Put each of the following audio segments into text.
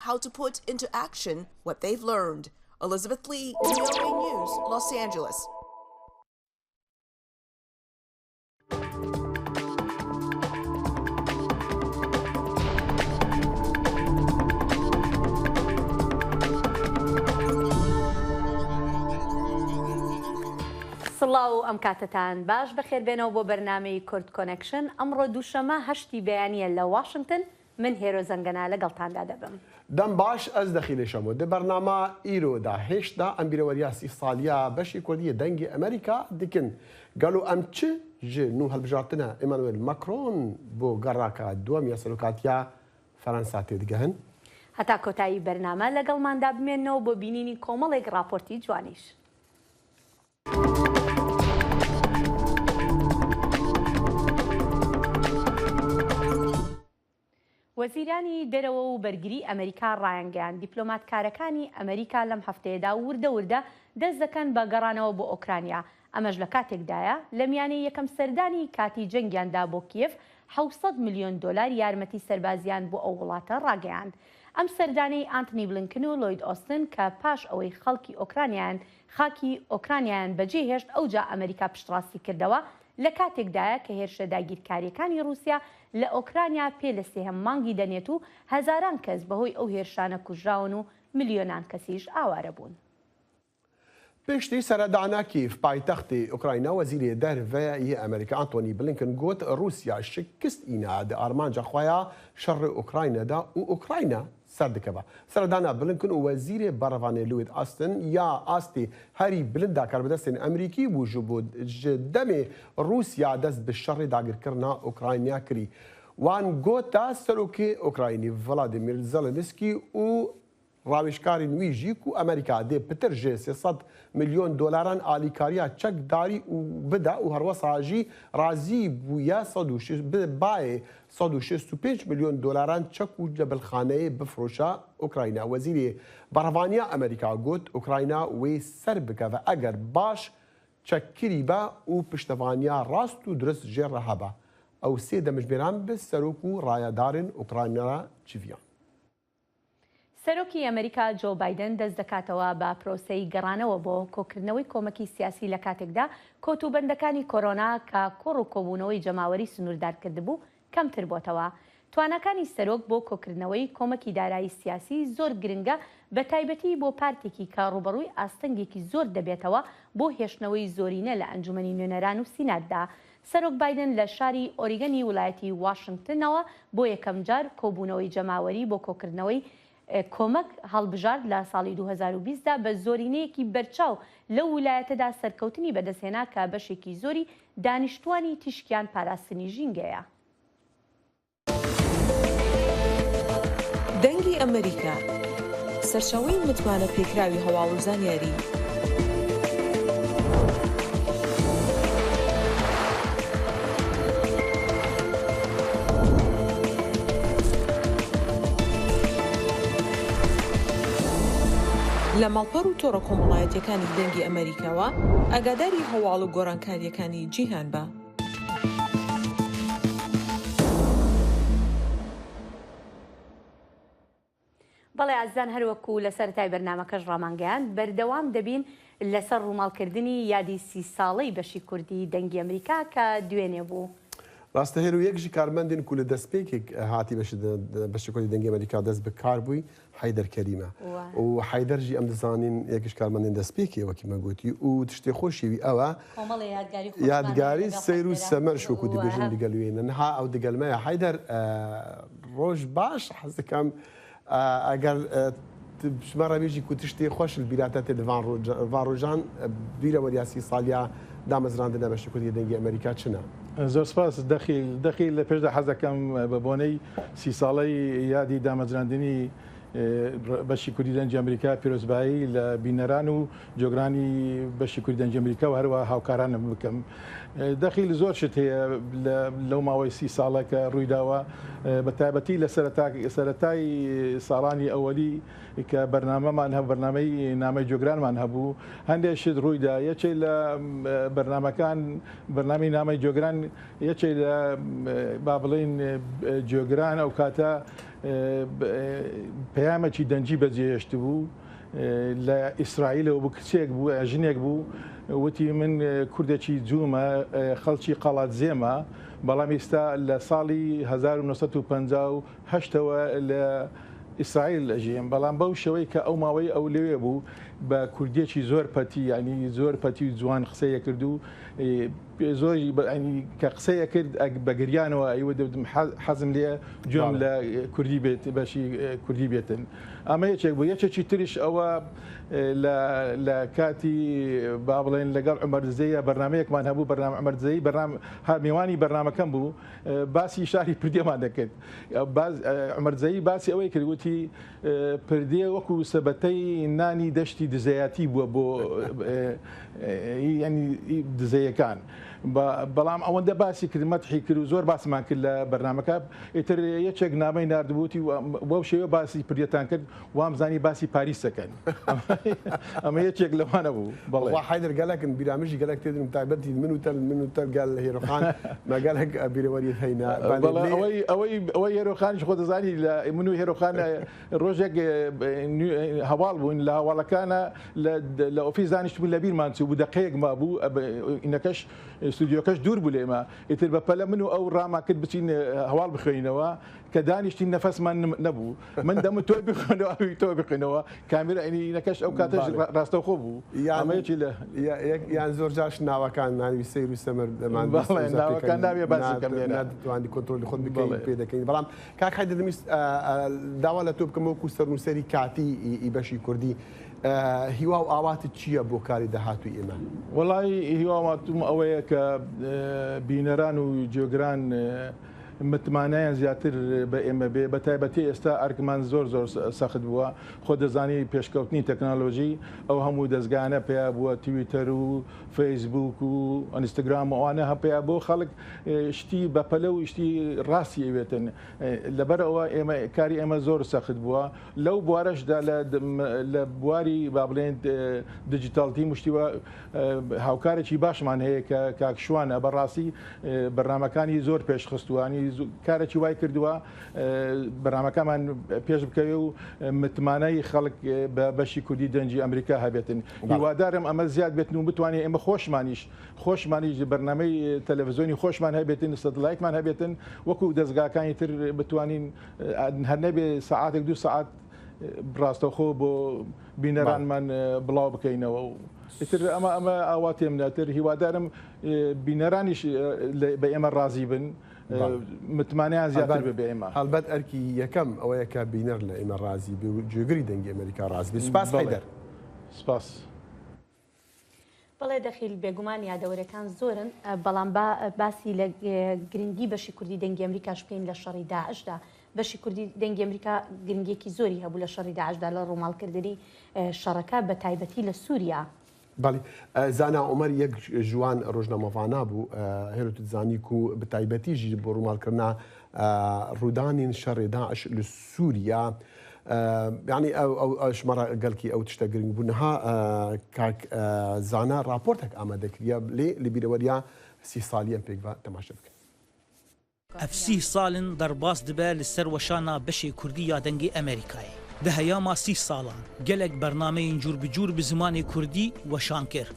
how to put into action what they've learned. Elizabeth Lee, VOA News, Los Angeles. سڵاو ئەم کاتتان باش بەخێربێنەوە بۆ بەرنامەی کورد کۆنەکشن ئەمڕۆ دووشەمە هەشتی بەیانیە لە واشنگتن من هێرۆ زەنگەنا لەگەڵتاندا دەبم دەم باش ئەس دەخیلێشەمەوە دە بەرنامە ئیرۆدا هێشتا ئەم بیرەوەریا سی ساڵیا بەشی کوردیە دەنگی ئەمریکا دیکن گەلو ئەم چ ژ نو هەڵبژارتنە ئێمانوێل ماکرۆن بۆ گەڕاکە دووەم یا سەرۆکاتیا فەرەنسا تێدگەهن هەتا کۆتایی بەرنامە لەگەڵماندا بمێنەوە بۆ بینینی کۆمەڵێک راپۆرتی جوانیش. وەزیرانی دەرەوە و بەرگری ئەمریکا ڕایانگەیان دیپلۆماتکارەکانی ئەمریکا لەم هەفتەیەدا وردە دەست دەکەن بە گەڕانەوە بۆ ئۆکرانیا ئەمەش لە کاتێکدایە لە میانەی یەکەم سەردانی کاتی جەنگیاندا بۆ کیف 700 میلیۆن دۆلار یارمەتی سەربازیان بۆ ئەو وڵاتە ڕاگەیاند. ئەم سەردانەی ئانتنی بلینکن و لۆید ئۆستن کە پاش ئەوەی خەڵکی خاکی ئۆکرانیان بەجێهێشت ئەوجا ئەمریکا پشتڕاستی کردەوە لە کاتێکدایە کە هێرشە داگیرکاریەکانی رووسیا لە ئۆکرانیا پێ لە سێهەم مانگی دەنێت و هەزاران کەس بەهۆی ئەو هێرشانە کوژراون و ملیۆنان کەسیش ئاوارە بوون. پشتی سەردانا کیف پایتەختی ئۆکراینە وەزیری دەرڤەیە ئەمریکا ئانتۆنی بلینکن گوت رووسیا شکست ئینا دە ئارمانجا خۆیان شەڕی ئۆکراینەدا و ئۆکراینە سەردەکەوە سەردانا بلینکن و وەزیری بەڕەوانێ لوید ئاستن یا ئاستی هەری بلندا کاربەدەستێن ئەمریکی بوو ژ بۆ دەمێ رووسیا دەست بە شەڕی داگیرکردنا ئۆکراینیا کری وان گۆتا سەرۆکی ئۆکراینی ڤڵادیمیر زەلەنسکی و ڕاوێژکاری نوێژیک و ئەمریکا دێ پتر ژێ 300 میلیۆن دۆلاران ئالیکاریە چەکداری و بدا و هەروەساژی رازی بووە باێ 165 میلیۆن دۆلاران چەک و جەبلخانەیە بفرۆشە ئۆکراینە وەزیری بەڕەوانیا ئەمریکا گوت ئۆکراینە وێ سەر بکەوە ئەگەر باش چەککری بە و پشتەوانیا ڕاست و درست ژێڕە هەبە ئەو سێ دەمژبێران بە سەرۆک و ڕایەدارن ئۆکراینە چڤیان. سەرۆکی ئەمریکا جۆ بایدن دەست دەکاتەوە بە پرۆسەی گەڕانەوە بۆ کۆکردنەوەی کۆمەکی سیاسی لە کاتێکدا کۆتوبەندەکانی کۆرۆنا کە کۆڕ و کۆبوونەوەی جەماوەری سنووردارکردبوو کەمتر بۆتەوە. توانەکانی سەرۆک بۆ کۆکردنەوەی کۆمەکی دارایی سیاسی زۆر گرنگە بە تایبەتی بۆ پارتێکی کە ڕوبەڕووی ئاستەنگێکی زۆر دەبێتەوە بۆ هێشتنەوەی زۆرینە لە ئەنجومەنی نوێنەران و سیناتدا. سەرۆک بایدن لە شاری ئۆریگەنی وڵایەتی واشنگتنەوە بۆ یەکەم جار کۆبوونەوەی جەماوەری بۆ کۆکردنەوەی کۆمەک هەڵبژارد لە ساڵی 2020دا بە زۆرینەیەکی بەرچاو لە ویلایەتەدا سەرکەوتنی بەدەستهێنا کە بەشێکی زۆری دانیشتوانی تیشکیان پاراستنی ژینگەیە. دەنگی ئەمریکا سەرچاوەی متمانە پێکراوی هەواڵ و زانیاری لە ماڵپەڕ و تۆڕە کۆمەڵایەتیەکانی دەنگی ئەمریکاوە ئاگاداری هەواڵ و گۆڕانکاریەکانی جیهان بە. بەڵێ ئازان هەروەکو لە سەرەتای بەرنامەکەش ڕامانگەیان بەردەوام دەبین لەسەر ڕووماڵکردنی یادی 30 ساڵەی بەشی کوردی دەنگی ئەمریکا کە دوێنێ بوو. ڕاستە هێر و یەکژی کارمەندین کو لە دەستپێکێک هاتی بەشی کوردی دەنگی ئەمریکا دەست بە کار بووی حەیدەر کەریمە و حەیدەرژی ئەم دەزانین یەکیش کارمەندین دەستپێکی وەکی مەگوتی و تشتێ خۆشیوی ئەوە یادگاری سەیر و سەمەر شوکو دەبێژین دیگەلوێنە نەها ئەو دەگەلمەیە حەیدەر ڕۆژ باش حەز دەکەم ئەگەر شمە ڕەبێژی کو تشتێ خۆش بیراتە لەوان ڕۆژان بیرەوەریا 30 ساڵیا دامەزراندنە بەشی کوردی دەنگی ئەمریکا چنە؟ زۆر سپاس دەخیل لە پێشدا حەز دەکەم بە بۆنەی 30 ساڵەی یادی دامەزراندنی بەشی کوردی دەنگی ئەمریکا پیرۆزبایی لە بینەران و جۆگرانی بەشی کوردی دەنگی ئەمریکا و هەروە هاوکارانم بکەم. دەخیل زۆر شت هەیە لەو ماوەی 30 ساڵە کە ڕوویداوە بە تایبەتی لە سەرەتای ساڵانی ئەوەلی کە بەرنامەمان هەبوو بەرنامەی نامەی جۆگرانمان هەبوو هەندێک شت ڕوویدا یەکێک لە بەرنامەکان بەرنامی نامەی جۆگران یەکێک لە با بڵێن جۆگران ئەو کاتە پەیامێکی دەنجی بەجێهێشت بوو لە ئیسرائیلەوە بوو کچێک بوو ژنێک بوو وتی من کوردێکی جوومە خەڵکی قەڵات زێمە بەڵام ئێستا لە ساڵی 1950ەوە لە ئیسرائیل ئەژیم بەڵام بەو شەوەی کە ئەو ماوەی ئەو لەوێ بوو بە کوردێکی زۆر پەتی ینی زۆر پەتی و جوان قسەیە کرد و زۆری کە قسەیە کرد بە گریانەوە ئەیوە دەبم حەزم لێ جۆم لە کوردی بێت بەشی کوردی بێتن ئەمە یەکێک بوو یەکێکی تریش ئەوە لە کاتی با بڵێن لەگەڵ عومەرزەیە بەرنمەیەکمان هەبوو بەرنامە عومەرزەی میوانی بەرنمەکەم بوو باسی شاری پردێمان دەکرد عومەرزەی باسی ئەوەی کردوتی پردێ وەکو سەبەتەی نانی دەشتی دزەیەتی بووە بۆ ینی دزەیەکان بەڵام ئەوەندە باسی کرد مەتحی کرد و زۆر باسمان کرد لە بەرنمەکە ئیتر یەکێک نامەی نردبووتی بۆ شێوە باسی پردێتان کرد وامزانی باسی پاریسەکەن ئەمە یەکێک لەوانە بوو بەڵێ حیدر گەلێکن بیرامژی گەلێک تێدرم تایبەتی من و تەرگال لە هێرۆخان مەگەلێک بیرەوەری هەینا ئەوەی هێرۆخانیش خۆ دەزانی لە من و هێرۆخان ڕۆژێک هەواڵ بوون لە هەواڵەکانە لە ئۆفیس دانیشتبوون لە بیرمان چوو بوو دقەیەک ما بوو ئینەکەش استودیۆکەش دوور بوو لێمە ئیتر بەپەلە من و ئەو ڕاما کرد بچین هەواڵ بخوێنەوە کە دانیشتین نەفەسمان نەبوو من دەمە تۆ بخوێنەوە ئەوی تۆ بخوێنەوە کامێرە ئینەکەش ئەو کاتەش ڕاستەوخۆ بوو ئەمەیەکی لە یان زۆر جاش ناوەکان ناوی سیر و سەمەر ناوەکان ناوێ باسەکەم توانی کۆنتڕۆلی خۆت بکەین پێ دەکەین بەڵام کاک حیدر دەویست داوا لە تۆ بکەمەوە وەکو سەرنووسەری کاتی بەشی کوردی هیوا و ئاواتت چییە بۆ کاری داهاتووی ئێمە؟ وەڵی هیواماتوم ئەوەیە کە بینەران و جێگران متمانیان زیاتر بە ئێمە بێ بە تایبەتی ئێستا ئەرکمان زۆر سەخت بووە خۆ دەزانی پێشکەوتنی تەکنۆلۆژی ئەو هەموو دەستگانە پێیا بووە تویتەر و فەیسبوک و ئەنستاگرام ئەوانە هەپەیە بۆ خەڵک شتی بەپەلە و شتی ڕاستی ئەوێتن لەبەرەوە ئێمە کاری ئێمە زۆر سەخت بووە لەو بوارەشدا لە بواری با بڵێن دیجیتالتی مشتیوە هاوکارێکی باشمان هەیە کە کاکشوانە بەڕاستی بەرنامەکانی زۆر پێشخستوانی کارێکی وای کردووە بەرنامەکەمان پێش بکەوێ و متمانەی خەڵک بە بەشی کوردی دەنجی ئەمریکا هەبێتن هیوادارم ئەمە زیاد بێتن و بتوانێت ئێمە خۆشمانیش بەرنامەی تەلەڤیزیۆنی خۆشمان هەبێتن سەتەلایتمان هەبێتن وەکو دەستگاکانی تر بتوانین هەر نەبێ سەعاتێک 2 سەعات ڕاستەوخۆ بۆ بینەرانمان بڵاو بکەینەوە و ئیتر ئەمە ئاواتێمناتر هیوادارم بینەرانیش بە ئێمە ڕازی بن متمانیان زیاتر بێ ئێمە هەڵبەت ئەرکی یەکەم ئەوەیە کە بینەر لە ئێمە ڕازی بێ و جێگەری دەنگی ئەمریکا ڕازی بێ سوپاس حیدەر سپاس بەڵێ دەخیل بێگومان یادەوەرەکان زۆرن بەڵام باسی لە گرنگی بەشی کوردی دەنگی ئەمریکاش بکەین لە شەڕی داعشدا بەشی کوردی دەنگی ئەمریکا گرنگێکی زۆری هەبوو لە شەڕی داعشدا لە ڕووماڵکردنی شەڕەکە بە تایبەتی لە سووریا بەڵێ زانا عومەر یەک ژوان ڕۆژنامەڤانە بوو هێرت زانی و بە تایبەتیژی بۆ ڕووماڵکردنا ڕوودانین شەڕی داعش لە سووریا یعنی ئەو ژمارە گەلکی ئەو تشتە گرنگ بوونەها کاک زانا راپۆرتێک ئامادەکریە لێ لە بیرەوەریە 30 ساڵیان پێک تەماشا بکەن ئەف 30 ساڵن دەرباس دەبێت لەسەر وەشانە بەشی کوردی یا دەنگی ئەمریکای دەهەیاما 30 ساڵان gelek bernameyên cûr bi cûr bi zimanê Kurdî weşan kir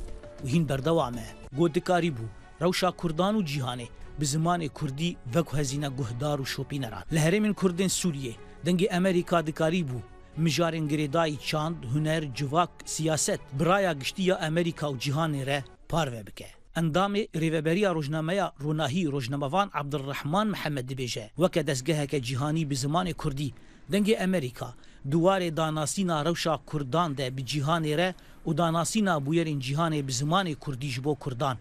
û hîn berdewam e gotdikarî bû rewşa Kurdan û cîhanê bi zimanê Kurdî veku hezîne guhdar û şopîneran li herêmên Kurdên Sûriyê dengê Amerîka dikarî bû mijarên girêdayî çand huner civak siyaset biraya giştî ya Amerîka û cîhanê re parve bike endamê rêveberiya rojnameya ronahî rojnamevan Abdurrahman Mihemed dibêje weke destgeheke cîhanî bi zimanê Kurdî dengê Amerîka duwarê danasîna rewşa Kurdan de bi cîhanê re û danasîna bûyerên cîhanê bi zimanê Kurdî ji bo Kurdan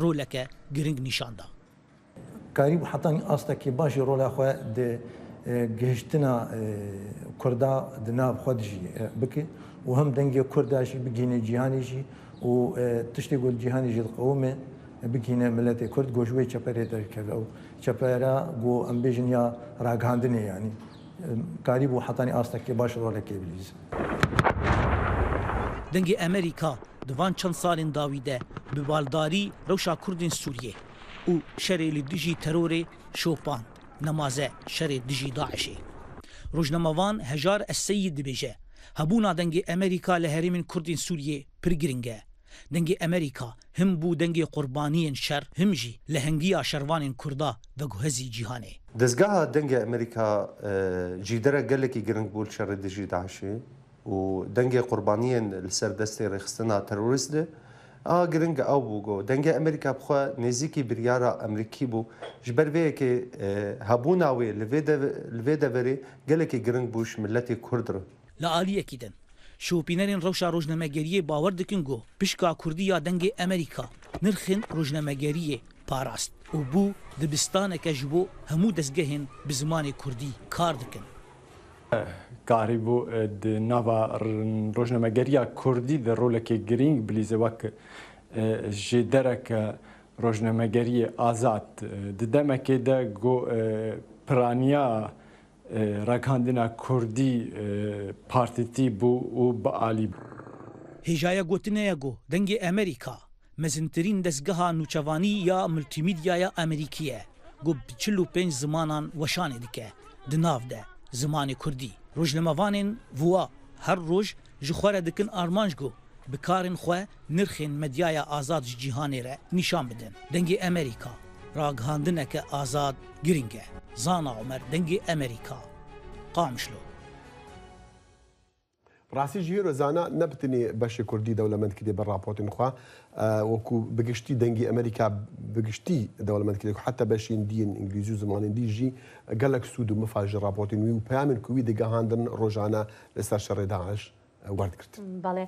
roleke giring nîşan da. Karî bû hetanî astekî baş jî rola xwe di gihiştina Kurda di nav xwe de jî bike û hem dengê Kurda jî bigîne cîhanê jî û tiştê got cîhanê jî diqewime bigîne milletê Kurd got ji wê çeperê derkeve ew çepera got em bêjin ya ragihandinê yanî karî bû hetanî astekî baş rolekê bilîz. Dengê Amerîka di van çend salên dawî de bi baldarî rewşa Kurdên Sûriyê û şerê li dijî terorê şopand nemaze şerê dijî Daişê. ڕۆژنەمەوان هەژار ئەسەیید دەبێژە هەبوونا دەنگی ئەمریکا لە هەرێمین کوردین سووریێ پرگرنگە دەنگی ئەمریکا هم بوو دەنگی قوربانیên شەر همژی لە هەنگییا شەروانên کووردا بەگوهەزی جیهانێ دەستگاها دەنگی ئەمریکا جیدەرە گەلێکی گرنگ بوو شەڕی دژی داعشێ و دەنگی قوربانیên لەسەر دەستی ڕێخستنا تەرۆریست گرنگ ئەو بوو دەنگی ئەمریکا بخوا نێزیکی بریارە ئەمریکی بوو ji ber vêyekê hebûna wê li vê deverê gelekî giring bû ji milletê Kurd re. لە ئالیەکی دەن شۆپینەرین ڕەوشا ڕۆژنەمەگەریە باوەڕ دکن گۆ پشکا کوردی یا دەنگی ئەمریکا نرخên ڕۆژنەمەگەریە پاراست و بوو دبستانێکە ji بۆ هەموو دەستگەهێن bi zimanê Kurdî kar dikin. Karî bû di nava rojnamegeriya Kurdî de rolekê girîng bilîze wek ji dereke rojnamegeriyê azad di demekê de got piraniya rekandina Kurdî partîtî bû û bialî bû. Hêjaya gotinaya got dengê Amerîka mezintirîn destgeha nûçevanî ya multîmîdyaya Amerîkî ye got bi 45 zimanan weşanê dike di nav de zimanê Kurdî. Rojnamevanên wiha her roj ji xwe re dikin armanc got bi karên xwe nirxên medyaya azad ji cîhanê re nîşan bidin. Dengê Amerîka ragihandineke azad giring e. Zana Umer dengê Amerîka qamişlo. ڕاستی ژێ ڕۆزانە نەبتنێ بەشی کوردی دەوڵەمەندکردێ بە راپۆرتین خوا وەکو بگشتی دەنگی ئەمریکا بگشتی دەوڵەمەندکردێک حتا بەشین دیین ئینگلیزی و زمانین دیژی گەلک سوود و مفاژ راپۆرتین وی و پامن کووی دەگەهاندن ڕۆژانە لەسەر شەڕێ داعش وەردکرد. بەڵێ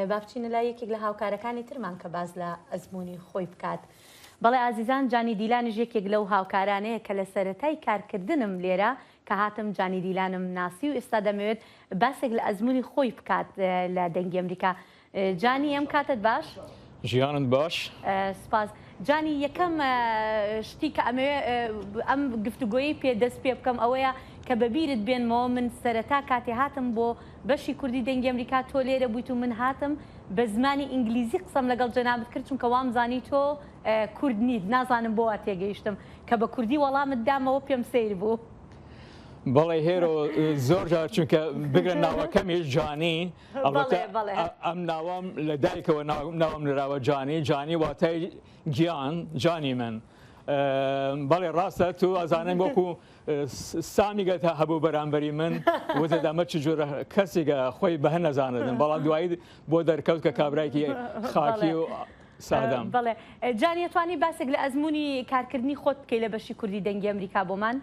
با بچینە لای یەکێک لە هاوکارەکانی ترمان کە باز لە ئەزمموی خۆی بکات. بەڵێ ئازیزان جانی دیلانیش یەکێک لەو هاوکارانەیە کە لە سەرەتای کارکردنم لێرە کە هاتم جانی دیلانم ناسی و ئێستا دەمەوێت باسێک لە ئەزمموی خۆی بکات لە دەنگی ئەمریکا. جانی ئەم کاتت باش؟ ژیانت باش؟ سپاس. جانی یەکەم شتی کە ئەم گفتوگۆیی پێدەست پێ بکەم ئەوەیە کە بەبیرت بێنمەوە من سەرەتا کاتێ هاتم بۆ بەشی کوردی دەنگی ئەمریکا تۆ لێرە بوویت و من هاتم بە زمانی ئینگلیزی قسەم لەگەڵ جەنابەت کرد چونکە وام زانی تۆ کورد نیت نازانم بۆ وا تێگەیشتم کە بە کوردی وەڵامت دامەوە پێم سیر بوو. بەڵێ هێرۆ زۆر جار چونکە بگرن ناوەکەمیش جانی ئەم ناوام لە دایکەوە ناوم لەراوە جانی واتای گیان جانی من. بەڵێ ڕاستە تو ئازانم وەکو سامیگەتە هەبوو بەرامبەری من وتە دەمە چ جۆرە کەسێکە خۆی بەهە نەزانن بەڵام دوایی بۆ دەرکەوت کە کابرایکی خاکی و سادەم. بەڵێ جانی توانی باسێک لە ئەزمموی کارکردنی خۆت بکەی لە بەشی کوردی دەنگی ئەمریکا بۆمان؟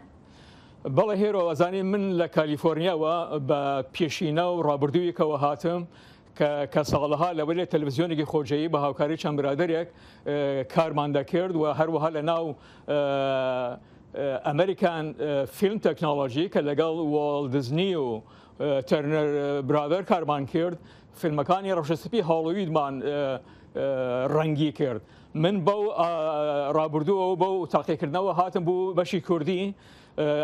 بەڵێ هێرۆ ئەزانی من لە کالیفۆرنیاوە بە پێشینە و ڕابردوویەکەوە هاتم کە ساڵەها لەوەی لە تەلەڤیزیۆنێکی خۆجەیی بە هاوکاری چەند برادێک کارمان دەکرد و هەروەها لە ناو ئەمریکان فیلم تەکنۆلۆژی کە لەگەڵ وۆڵت دیزنی و تەرنەر برادەر کارمان کرد فیلمەکانی ڕەشەسپی هاڵۆویدمان ڕەنگی کرد. من بەو ڕابردووە و بەو تاقیکردنەوە هاتم بوو بەشی کوردی.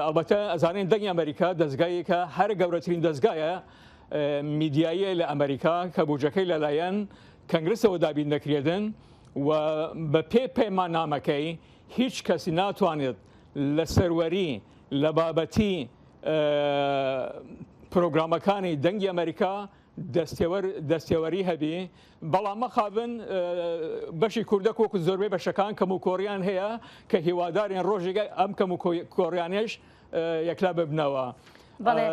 ئەلبەتە ئەزانین دەنگی ئەمریکا دەستگایەکە هەر گەورەترین دەستگایە میدیاییە لە ئەمریکا کە بودجەکەی لەلایەن کەنگرسەوە دابین دەکرێتن و بە پێمانامەکەی هیچ کەسی ناتوانێت لە سەروەری لە بابەتی پرۆگرامەکانی دەنگی ئەمریکا دەستێوەری هەبی بەڵام مەخابن بەشی کوردە کۆکو زۆربەی بەشەکان کەم و کۆریان هەیە کە هیوادارین ڕۆژێکە ئەم کەم و کۆریانێش یەکلا ببنەوە. بەڵێ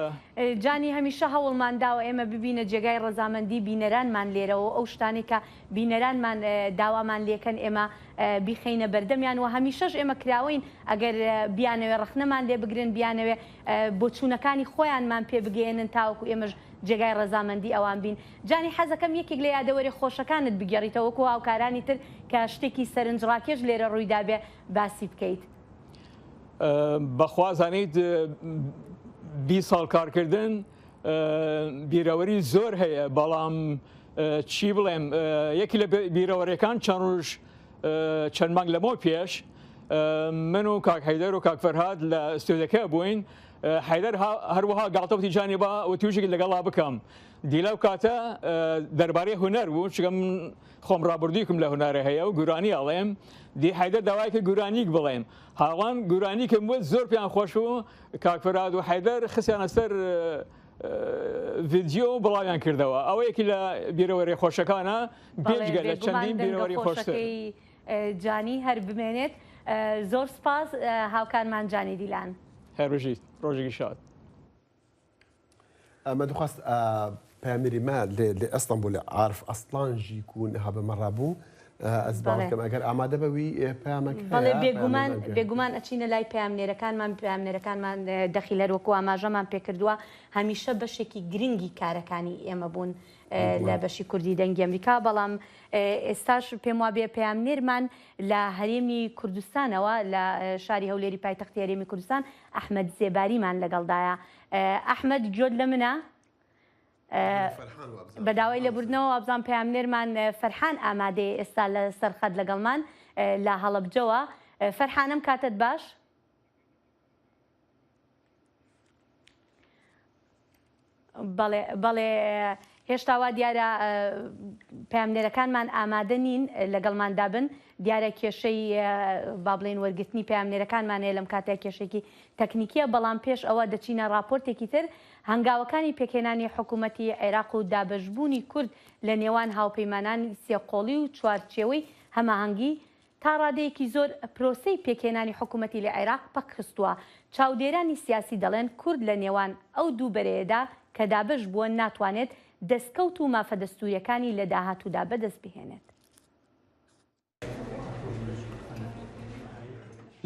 جانی هەمیشە هەوڵمانداوە ئێمە ببینە جێگای ڕەزامەندی بینەرانمان لێرەوە ئەو شتانی کە بینەرانمان داوامان لێکەن ئێمە بیخینە بەردەمیان و هەمیشەش ئێمە کراوین ئەگەر بیانەوێ ڕخنەمان لێ بگرن بیانەوێ بۆچوونەکانی خۆیانمان پێ بگەێنن تاوەکو ئێمەش جێگای ڕەزامەندی ئەوان بین. جانی حەزەکەم یەکێک لە یادەوەری خۆشەکانت بگەڕیتەوەکو هاوکارانی تر کە شتێکی سەرنجڕاکێش لێرە ڕوویدا بێ باسی بکەیت. بەخوازانیت 20 ساڵ کارکردن بیرەوەری زۆر هەیە بەڵام چی بڵێم یەکی لە بیرەوەریەکان چەند ڕۆژ چەند مانگ لەمەوە پێش من و کاک حەیدەر و کاک فەرهاد لە ئستودیۆکە بووین حیدەر هەروەها گاڵتەوتی جانێبە و توێژێکی لەگەڵا بکەم دیلە و کاتە دەربارەی هوەر بوو چگەم خۆم ڕابردوویکم لە هوەرە هەیە و گورانی ئەڵێم دی حیدەر داوایکە گورانیک بڵێم هاوان گورانیکم بووە زۆر پێیان خۆش و کاکفراد و حیدەر خستیانە سەر ڤیدیۆ بڵاویان کردەوە ئەوەیەکی لە بیرەوەری خۆشەکانە بێجگە لە چەندین بیرەوەری خۆشتر جانی هەر بمێنێت زۆر سپاس هاوکارمان جانی دیلان هەروژیت ڕۆژێکی شاد ما دخواست پامری ما لإسطنبول عارف أصلاً جيكون هذا مرة بو أزبال كم أجر أماده بوي بامك بله بيجومان أشينا لاي بامنيركان دخيل الوقوع ما جمع بيكردوا هميشه بشكل جرينجي كاركاني إما بون لا بشي كردي دنجي أمريكا بلام استاش بيموابي بامنيرمان لا هريمي كردستان ولا شاري هوليري باي تختي هريمي كردستان أحمد زباري من لقلدايا أحمد جود لمنا بەداوای لەبوردنەوە ئەبزان پامنێرمان فەرحان ئامادەی ئێستا لە سەرخەت لەگەڵمان لە هەڵەبجەوە فەرحانم کاتت باش بەڵێ هێشتاوا دیارە پامنێرەکانمان ئامادە نین لەگەڵماندا بن دیارە کێشەی با بڵێن وەرگرتنی پامنێرەکانمانەیە لەم کاتێک کێشێکی تەکنیکیە بەڵام پێش ئەوە دەچینە راپۆرتێکی تر هەنگاوەکانی پێکێنانی حکوومەتی عێراق و دابەشبوونی کورد لە نێوان هاوپەیمانانی سێقۆڵی و چوارچێوەی هەماهەنگی تا ڕادەیەکی زۆر پرۆسەی پێکێنانی حکوومەتی لە عێراق پەکخستووە چاودێرانی سیاسی دەڵێن کورد لە نێوان ئەو دوو بەرەیەدا کە دابەش بووە ناتوانێت دەستکەوت و مافە دەستوریەکانی لە داهاتوودا بەدەست بهێنێت.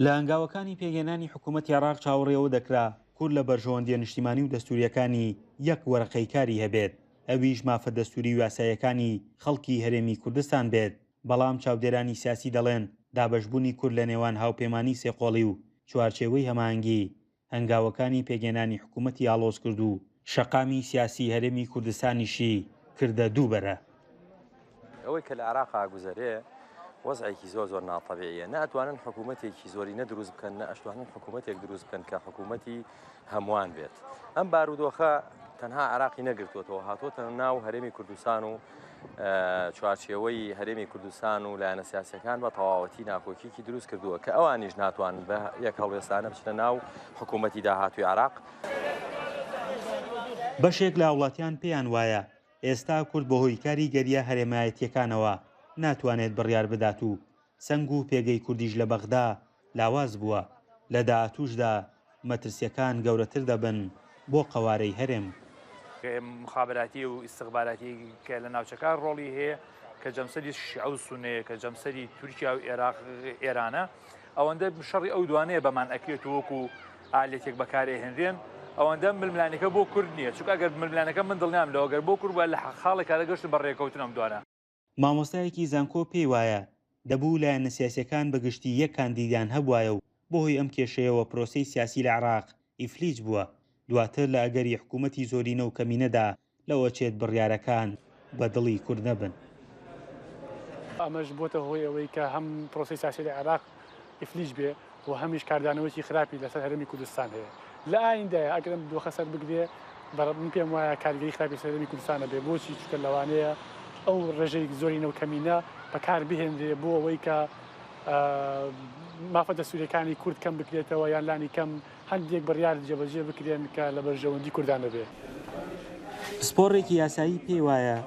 لە هەنگاوەکانی پێگەێنانی حکوومەتی عێراق چاوەڕێەوە دەکرا کورد لە بەرژەوەندیە نیشتیمانی و دەستوریەکانی یەک وەرەقەی کاری هەبێت ئەویش مافە دەستوری و یاسایەکانی خەڵکی هەرێمی کوردستان بێت بەڵام چاودێرانی سیاسی دەڵێن دابەشبوونی کورد لە نێوان هاوپەیمانی سێقۆڵی و چوارچێوەی هەماهەنگی هەنگاوەکانی پێگەێنانی حکوومەتی ئاڵۆز کرد و شەقامی سیاسی هەرێمی کوردستانیشی کردە دووبەرە ئەوەی کە لە عێراقا گوزەرێ وەزعێکی زۆر ناتەبیعیە ناتوانن حکوومەتێکی زۆری نەدروست بکەن نە ئەشتوانن حکوومەتێک دروست بکەن کە حکوومەتی هەمووان بێت ئەم بارودۆخە تەنها عێراقی نەگرتووەتەوە هاتوۆتە ناو هەرێمی کوردستان و چوارچێوەی هەرێمی کوردستان و لایەنە سیاسەکان بە تەواوەتی ناکۆکیێکی دروست کردووە کە ئەوانیش ناتوانن بە یەک هەڵوێستانە بچنە ناو حکوومەتی داهاتووی عێراق بەشێک لە وڵاتیان پێیان وایە ئێستا کورد بەهۆی کاری گەریە هەرێمایەتیەکانەوە ناتوانێت بڕیار بدات و سنگ و پێگەی کوردیش لە بەغدا لاواز بووە لە داهاتووشدا مەترسیەکان گەورەتر دەبن بۆ قەوارەی هەرێم مخابراتی و ئیستخباراتی کە لە ناوچەکان ڕۆڵی هەیە کە جەمسەری شیعە و سونەیە کە جەمسەری تورکیا و عێراق ئێرانە ئەوەندە شەڕی ئەو دوانەیە بەمان ئەکرێت وەکو ئالێتێک بەکارێ هێنرێن ئەوەندە ململانەکە بۆ کورد نییە چونکە ئەگەر ململانەکە من دڵنیام لەوە گەر بۆ کورد بە لە خاڵێکا دەگەشتن بە ڕێکەوتنم دوانە مامۆستایەکی زانکۆ پێی وایە دەبوو لایەنە سیاسیەکان بەگشتی یەک کاندیدان هەبوایە و بۆهۆی ئەم کێشەیەوە پرۆسەی سیاسی لە عێراق ئیفلیج بووە دواتر لە ئەگەری حکوومەتی زۆرینە و کەمینەدا لەوە چێت بڕیارەکان بە دڵی کورد نەبن ئەمەش بۆتە هۆی ئەوەی کە هەم پرۆسەی سیاسی لە عێراق ئیفلیج بێ و هەمیش کاردانەوەی خراپی لەسەر هەرێمی کوردستان هەیە لە ئایندایە ئەگەرم دۆخە سەر بگرێ من پێم وایە کارگەری خراپی سەرێمی کوردستانە بێ بۆچی چکە لەوانەیە ئەو ڕێژەی زۆرینە و کەمینە بەکار بهێنرێ بۆ ئەوەی کە مافە دەستوریەکانی کورد کەم بکرێتەوە یان لانی کەم هەندێک بڕیار جێبەجێ بکرێن کە لە بەرژەوەندی کوردانە بێ سپۆڕێکی یاسایی پێی وایە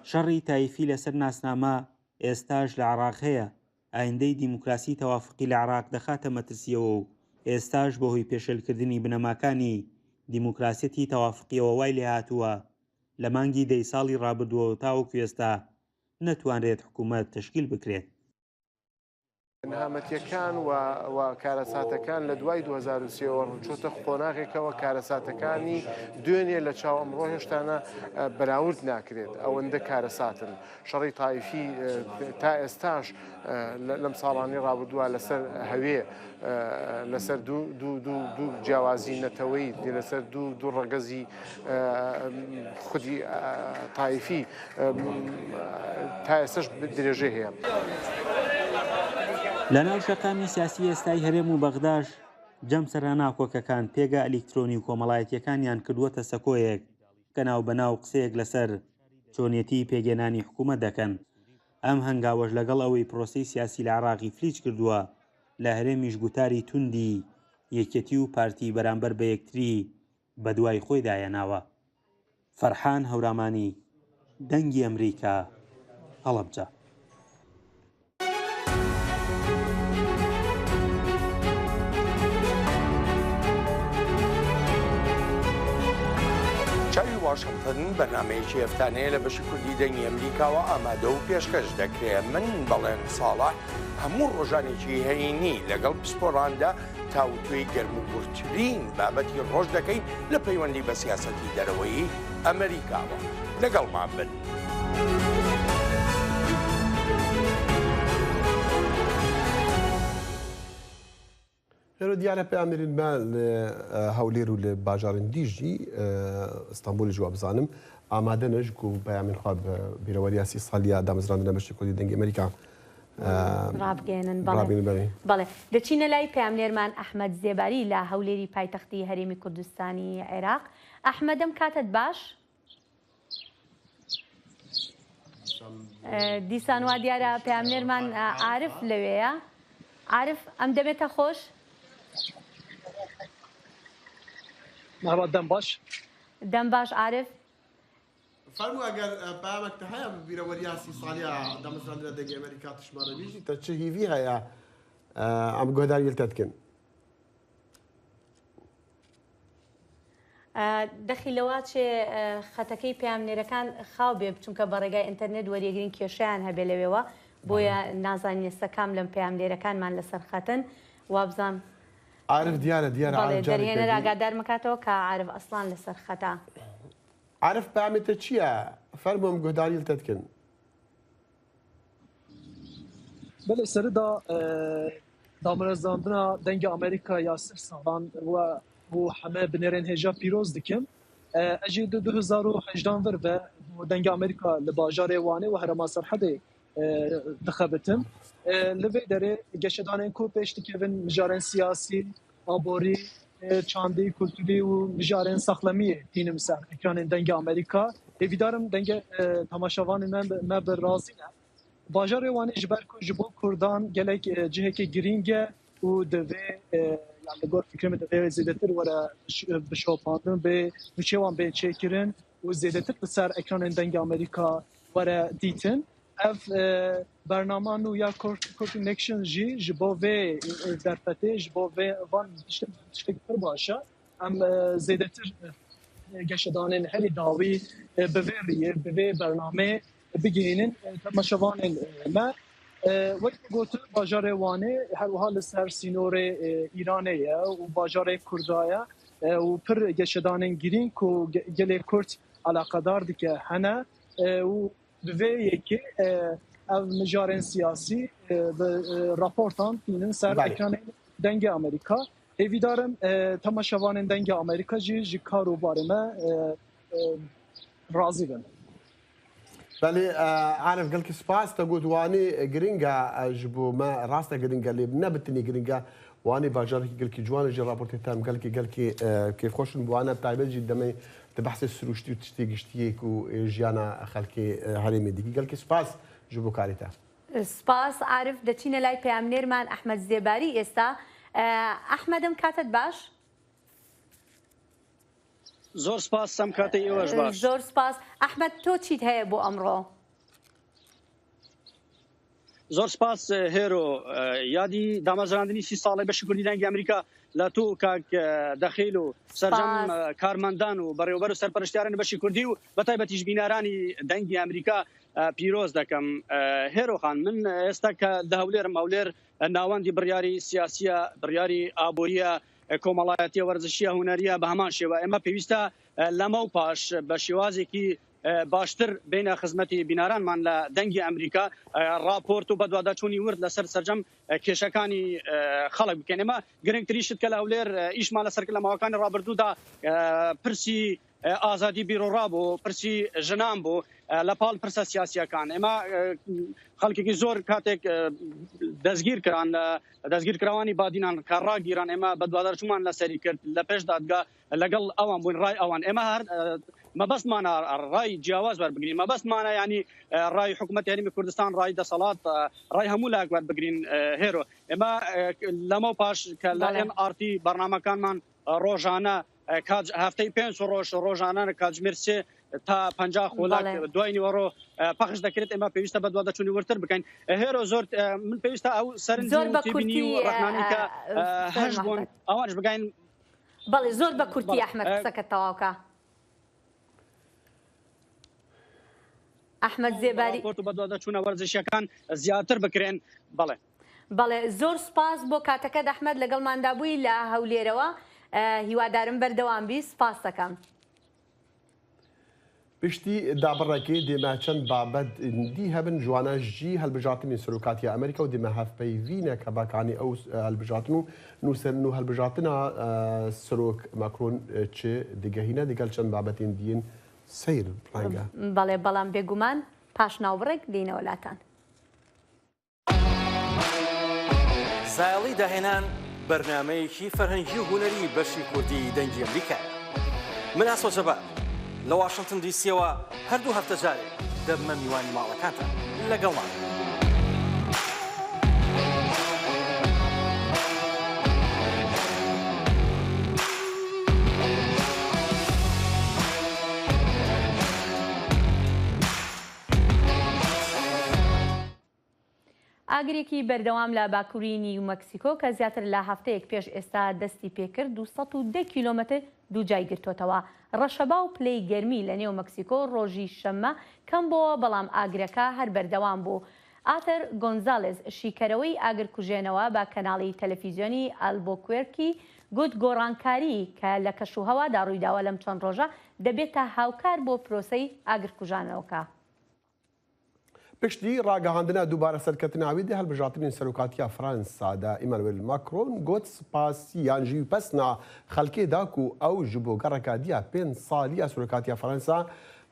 شەڕی تایفی لەسەر ناسنامە ئێستاش لە عێراق هەیە ئایندەی دیموکراسی تەوافقی لە عێراق دەخاتە مەترسیەوە و ئێستاش بەهۆی پێشێلکردنی بنەماکانی دیموکراسەتی تەوافقیەوە وای لێ هاتووە لە مانگی دەی ساڵی ڕابردووە تاوەکو ئێستا نەتوانرێت حکوومەت تشکیل بکرێت نەهامەتیەکان و کارەساتەکان لە دوای 2023 چۆتە قۆناغێکەوە کارەساتەکانی دوێنێ لە چاو ئەمڕۆ هێشتانە بەراورد ناکرێت ئەوەندە کارەساتن شەڕی تایفی تا ئێستاش لەم ساڵانی ڕابردووە لەسەر هەوێ لەسەر دوو جیاوازی نەتەوەی لەسەر دوو ڕەگەزی خودی تایفی تا ئێستاش درێژێ هەیە لە ناو شەقامی سیاسی ئێستای هەرێم و بەغداش جەم سەرانە کۆکەکان پێگە ئەلیکترۆنی و کۆمەڵایەتیەکانیان کردووەتە سەکۆیەک کە ناوبەناو قسەیەک لەسەر چۆنیەتی پێگەێنانی حکوومەت دەکەن. ئەم هەنگاوەش لەگەڵ ئەوەی پرۆسەی سیاسی لە عێراقی فلیج کردووە لە هەرێمیش گوتاری توندی یەکێتی و پارتی بەرامبەر بە یەکتری بە دوای خۆی دایەناوە. فەرحان هەورامانی، دەنگی ئەمریکا، هەڵەبجە. چاوی واشنگتن بەرنامەیەکی هەفتانەیە لە بەشی کوردی دەنگی ئەمریکاوە ئامادە و پێشکەش دەکرێت. من بەڵێن ساڵح هەموو ڕۆژانێکی هەینی لەگەڵ پسپۆڕاندا تاوتوێی گەرموگورترین بابەتی ڕۆژ دەکەین لە پەیوەندی بە سیاسەتی دەرەوەی ئەمریکاوە. لەگەڵمان بن. هێرە دیارە پێیانێرین مە لە هەولێر و لە باژارن دیژی ئەستانبولی جواب بزانم ئامادە نەژک و پەیامین خوا بە بیرەوەری سی ساڵیا دامەزراندنە بەشی کوردی دەنگی ئەمریکا ڕابگەێنن. بەڵێ دەچینە لای پەیامنێرمان ئەحمەد زێباری لە هەولێری پایتەختی هەرێمی کوردستانی عێراق. ئەحمەدم کاتت باش؟ دیسان وا دیارە پەیامنێرمان عارف لەوەیە. عارف ئەم دەبێتە خۆش؟ دەم باش. دەم باش عارف. فەرموو ئەگەر پامێکتە هەیە بیرەوەری سی ساڵیا دامەزراندنە دەنگی ئەمریکا تشمارە بیژی تە چ هیڤی هەیە ئەم گۆداریل تەتکن؟ دەخیلەوە چێ خەتەکەی پەیامنێرەکان خاو بێ چونکە بە ڕێگای ئینتەرنێت وەریەگرین کێشەیان هەبێ لەوێەوە بۆیە نازانین ئێستا کام لەم پەیامنێرەکانمان لەسەر خەتن وابزان عارف دیارە دەرهێنەر ئاگادار مکاتەوە کە عارف ئەسڵان لەسەر خەتا. عارف پامێتە چییە؟ فەرمووم گۆداریل تەتکن. بەڵێ سەردا دامەزراندنا دەنگی ئەمریکا یا سر ساڵان و همه بنێرێن هێژا پیرۆز dikim. Ejî di 2018 vir ve dengê Amerîka li bajarê Wanê û herêma Serhedê dixebitin. Li vê derê geşedanên ku pêş dikevin mijarên siyasî, aborî, çandî, kulturî û mijarên saxlemiyê tînim ser ekranên dengê Amerîka. Hêvîdarim dengê temaşavanê me bi razî ne. Bajarê Wanê ji ber ku ji bo Kurdan gelek cihekê girîng e û divê yani gor fikrimi divê zêdetir were bişopandin bê nûçewan bê çêkirin û zêdetir li ser ekranên dengê Amerîka were dîtin. Ev bernama nû ya Connection jî ji bo vê derfetê ji bo vê van tiştek pir baş e. Em zêdetir geşedanên herî dawî bi vê riyê bi vê bernamê bigihînin temaşevanên me. وەک گوتر باژارê Wanê her wiha li ser sînorê Îranê ye û bajarê Kurda ye û pir geşedanên girîng ku gelê Kurd alaqedar dike hene û bi vê yekê ev mijarên siyasî bi raportan tînin ser ekranên dengê Amerîka. Hêvîdarim temaşevanên dengê Amerîka jî ji karûbarê me razî bin. بەێ عارف گەلکی سپاس تە گوتوانی گرنگە ji بۆ me ڕاستە گرنگە لێ نەبتنی گرنگە وانی باژارێکی گەلکی جوانە ژێ راپۆرتی تام گەلکی گەلکی کێفخۆشن بوانە تایبەتجی دەمەی دەبحثی سروشتی و تشتی گشتیەک و ژیانە خەلکی هەرێمی دیگی گەلکی سپاس ji بۆ کاریتە. سپاس عارف دەچینە لای پەیامنێرمان ئەحمەد زێباری ئێستا. ئەحمەدم کاتت باش؟ زۆر سپاس سەم کاتەی ئێوەش باش. زۆر سپاس. ئەحمەد تۆ چیت هەیە بۆ ئەمڕۆ؟ زۆر سپاس هێرۆ یادی دامەزراندنی 30 ساڵی بەشی کوردی دەنگی ئەمریکا لە تۆ کاک دەخیل و سەرجەم کارمەندان و بەڕێوەبەر و سەرپەرشتیارانی بەشی کوردی و بەتایبەتیش بینەرانی دەنگی ئەمریکا پیرۆز دەکەم. هێرۆخان من ئێستا کە لە هەولێرم هەولێر ناوەندی بڕیاری سیاسیە بڕیاری ئابووریە کۆمەڵایەتیە وەرزشیە هونەریە بە هەمان شێوە ئێمە پێویستە لەمە و پاش بە شێوازێکی باشتر بینە خزمەتی بینارانمان لە دەنگی ئەمریکا راپۆرت و بەدواداچوونی ورد لەسەر سەرجەم کێشەکانی خەڵک بکەین. ئێمە گرنگتریشت کە لە هەولێر ئیشمان لەسەر لە ماوەکانی ڕابردوودا پرسی ئازادی بیرۆڕا بوو پرسی ژنان بوو لە پاڵ پرسە سیاسیەکان ئێمە خەڵکێکی زۆر کاتێک دەستگیر کران دەستگیرکراوانی بادینان کە ڕاگیران ئێمە بە دوادەرچوومان لەسەری کرد لە پێش دادگا لەگەڵ ئەوان بووین ڕای ئەوان ئێمە هەر مەبەستمانە ڕای جیاواز وەربگرین مەبەستمانە ینی ڕای حکوومەت یاریمی کوردستان ڕای دەسەڵات ڕای هەموو لایەک وەربگرین هێرۆ ئێمە لەمە پاش کە لە NRT بەرنامەکانمان ڕۆژانە هەفتەی 5 ڕۆژ ڕۆژانە کاتژمێر 3 تا 50 خۆلاک دوای نیوەڕۆ پەخش دەکرێت ئێمە پێویستە بە دوادەچوونی ورتر بکەین هێرۆ زۆر من پێویستە ئەو سەرنجی و ڕحنانی کە هەش بوون ئەوانش بگین بەڵێ زۆر بە کورتی ئەحمەد قسەکە تەواوکە ئەحمەد زێباری بە دوادەچوونە وەرزشیەکان زیاتر بکرێن بەڵێ زۆر سپاس بۆ کاتەکەت ئەحمەد لەگەڵماندا بووی لە هەولێرەوە هیوادارم بەردەوام بی سپاس دەکەم پشتی دابڕێکی دێمە چەند بابەت دی هەبن جوانەژی هەلبژاتنی سەرۆکاتی ئەمریکا و دێمە هەفپەیڤینە کە باکانی ئەو هەلبژاتن و نووسەرن و هەلبژاتنە سەرۆک ماکرۆن چ دیگەهینە دیگەل چەند بابەتین دیین سیر ڕەنگە بەڵێ بەڵام بێگومان پاش ناوبڕێک دێنەوە لاتان زایڵی داهێنان بەرنامەیەکی فەرهەنگی و هونەری بەشی کوردی دەنگی ئەمریکا من ئاسۆ جەبار لە واشنگتن دیسیەوە هەردوو هەفتە جارێک دەبمە میوانی ماڵەکانتان لەگەڵمان ئاگرێکی بەردەوام لە باکووری نیو مەکسیکۆ کە زیاتر لە هەفتەیەک پێش ئێستا دەستی پێکرد 210 کیلۆمەتر دووجای گرتوتەوە ڕەشەبا و پلەی گەرمی لە نێو مەکسیکۆ ڕۆژی شەممە کەم بۆ بەڵام ئاگرەکە هەر بەردەوام بوو ئاتەر گۆنزالێز شیکەرەوەی ئاگرکوژێنەوە بە کەناڵی تەلەڤیزیۆنی ئالبۆکوێرکی گوت گۆڕانکاری کە لە کەشوهەوادا ڕوویداوە لەم چەند ڕۆژە دەبێتە هاوکار بۆ پرۆسەی ئاگرکوژانەوەکە پشتی ڕاگەهاندنە دووبارە سەرکەوتناوی دە هەلبژاتنی سەرۆکاتیە فەرەنسادا ئیمانوێل ماکرۆن گوت سپاسی یانژی پەسنا خەڵکێداک و ئەو ji بۆ گەڕێکا دیە 5 سالیە سەرۆکاتیە فەرەنسا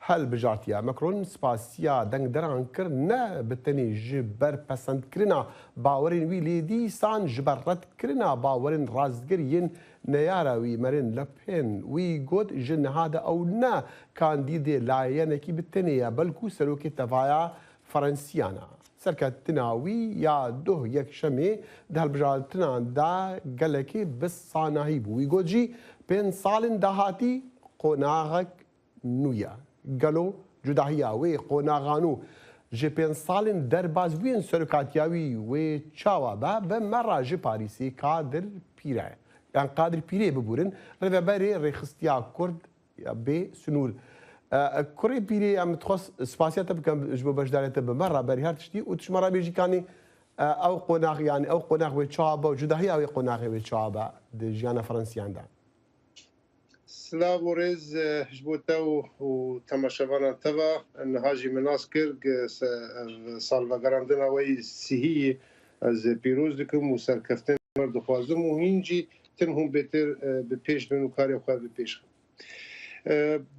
هەلبژارتیە مەکرۆن سپاسیە دەنگدەران کرد نە بتەنی ji ber پەسەندکردنا باوەرین وی لێ دیسان ji ber ڕەتکردنا باوەرین ڕاستگریین نەیاراوی مەرن لە پێن وی گوت ji نەهادە ئەو نە کاندیدێ لایەنێکی بتەنەیە بەلکو سەرۆکی تەڤایە فەرەنسیانە سەرکەوتناوی یا دۆ یەکشەمێ دە هەلبژارتناندا گەلێکی بساناهی بوو وی گۆجی 5 ساڵن داهاتی قۆناغێک نویە گەلۆ جوداهیە وێ قۆناغان و ji 5 ساڵن دەرباز بووین سەرۆکاتیاوی wê çawa be bi mera ji Parîsê Kadir Pîre yan Kadir Pîrê bibûrin rêveberê rêxistiya Kurd bê Sunûr Kurê Pîrê em dixwast spasiya te bikim ji bo beşdarê te bi me re berî her tiştî û tu ji me re bêjî kanî ew qonax yanî ew qonax wê çawa be û cudahiya wê qonaxê wê çawa be di jiyana Fransîyan de. Silav û rêz ji bo te û temaşevanan te ve niha jî min nas kir salvegerandina wê sihiyê ez pîroz dikim û serkeftin me dixwazim û hîn jî tim hûn bêtir bi pêş bin û karê xwe bi pêş xin.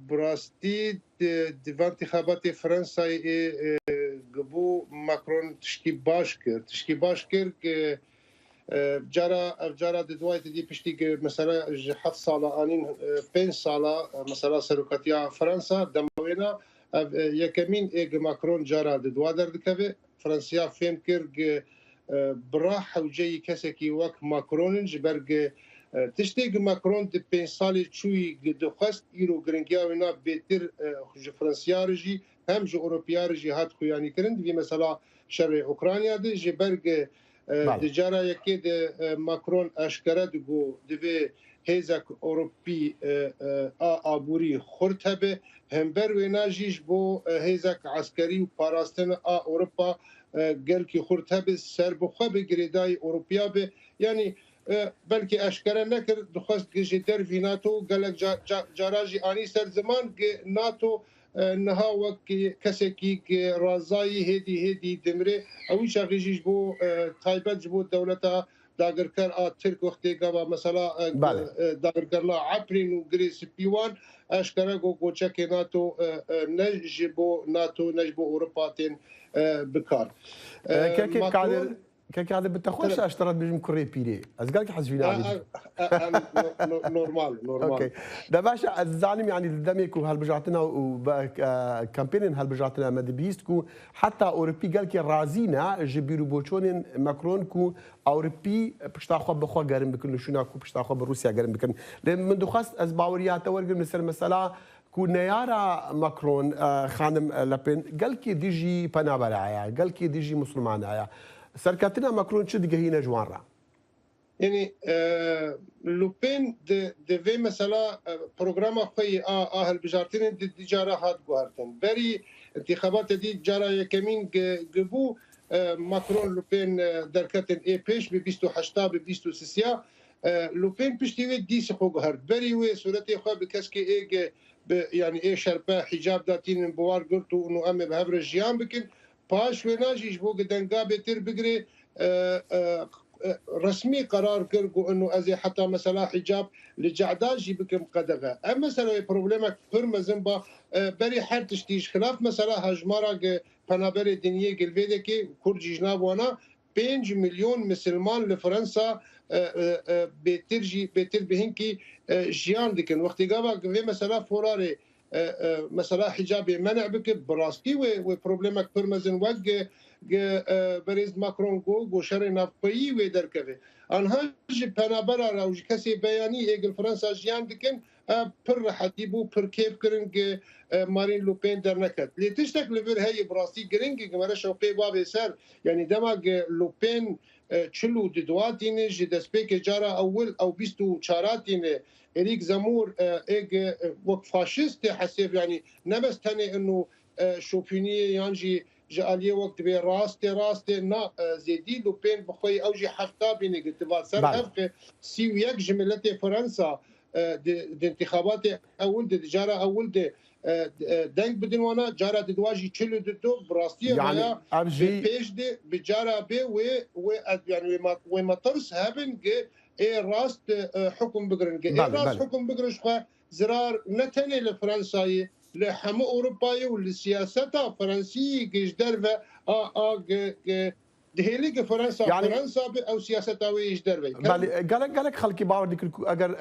Bi rastî di van întixabatê Fransayê bû Macron tiştî baş kir tiştî baş kir cara di duayê dî piştî mesela ji 7 sala anîn 5 sala mesela serokatiya Fransa demawêna yekemîn ê Macron cara di dua derdikeve Fransiya fêm kir bira hewceyî kesekî wek Macronin ji ber tiştê Macron di 5 salê çûyî dixwest îro giringiya wê na bêtir ji Fransiyar jî hem ji Ewropiyar jî hat xuyanîkirin divê mesela şerê Ukrayna de ji ber di cara yekê de Macron eşkere digo divê hêzek Ewropî a aborî xurt hebe hember wê na jî ji bo hêzek eskerî û parastina a Ewropa gelkî xurt hebe serbixwe bi girêdayî Ewropiya be yanî belkî eşkere nekir dixwest ji dervî NATO gelek cara jî anî ser ziman NATO niha wek kesekî razayî hêdî dimrê ew îşaxî jî ji bo taybet ji bo dewleta داگرکر ترک وقتی که مثلا داگرکر لا عپرین و گریس پیوان اشکره گوچه که ناتو نجبو اروپا تین بکار. كي هذا بتخوش اشترط بيجم كوري بيري از قالك حزبين عادي نورمال اوكي ده باشا الزعلم يعني دمك وهالبجعتنا وكامبين هالبجعتنا مدبيستكو حتى اوروبي قالك رازينا جبيرو بوچون ماكرون كو اوروبي بشتاخو بخوا قرن بكن شناكو بشتاخو بروسيا قرن بكن من دخست از باوريات ورقم مثل مثلا كنا يرى ماكرون خانم لبن قالك ديجي بنابرايا قالك ديجي مسلمان سركاتنا ماكرون شو دقهينا جوارا يعني لوبين دفي مثلا برنامج خوي هالبجارتين التجارة هاد جوارتن بري انتخابات دي جارة يكمين جبو ماكرون لوبين دركتن اي بيش ببيستو حشتا ببيستو سيسيا لوبين بيشتي دي سخو جهر بري وي صورتي خو بكسكي ايج يعني اي شربا حجاب داتين بوار قلتو انه امي بهبر الجيان بكن باش وناجي بو دنگا بتر بگري رسمي قرار كرجو انه ازي حتى مثلا حجاب لجعداجي بكم قدغه اما مثلا بروبلمك فرما زنبا بري حد تشتيش خلاف مثلا هجمارا بنابر دنيا قلبيدكي كورجي جناب وانا 5 مليون مسلمان لفرنسا بتر بهنكي جيان دكن وقت قابا مثلا فوراري مثلا حجاب منع بك براستي وبروبلمك برمزن وجه بريز ماكرون جو شر نافقي ودركفه انها بنابرا راوج كسي بياني ايجل فرنسا جيان دكن بر حديبو بر كيف كرنج مارين لوبين درنكت اللي تشتك لفر هي براستي جرينج كما شوقي باب سر يعني دماغ لوبين تشلو ددواتين جدسبيك جارا اول او بيستو شاراتين إريك زمور إيج وقت فاشيست حسيب يعني نبس تاني إنه شوفينية يانجي جالية وقت بي راستي نا زيدي لوبين بخوي أوجي حفتا بيني قلت بعد سر أفق سيويك جملتي فرنسا دي انتخابات أول دي جارة أول دي دنگ بدن وانا جارة دواجي تشلو دو براستية يعني بيش دي بجارة بي يعني وما ترس هابن اي راست حكم بقرنجي اي راست حكم بقرش زرار نتني لفرنساي لحمو اوروباي والسياسه فرنسيه جدرفه دهيليك فرنسا يعني فرنسا او سياستها ويش دربي قالك خلكي باور ديك اگر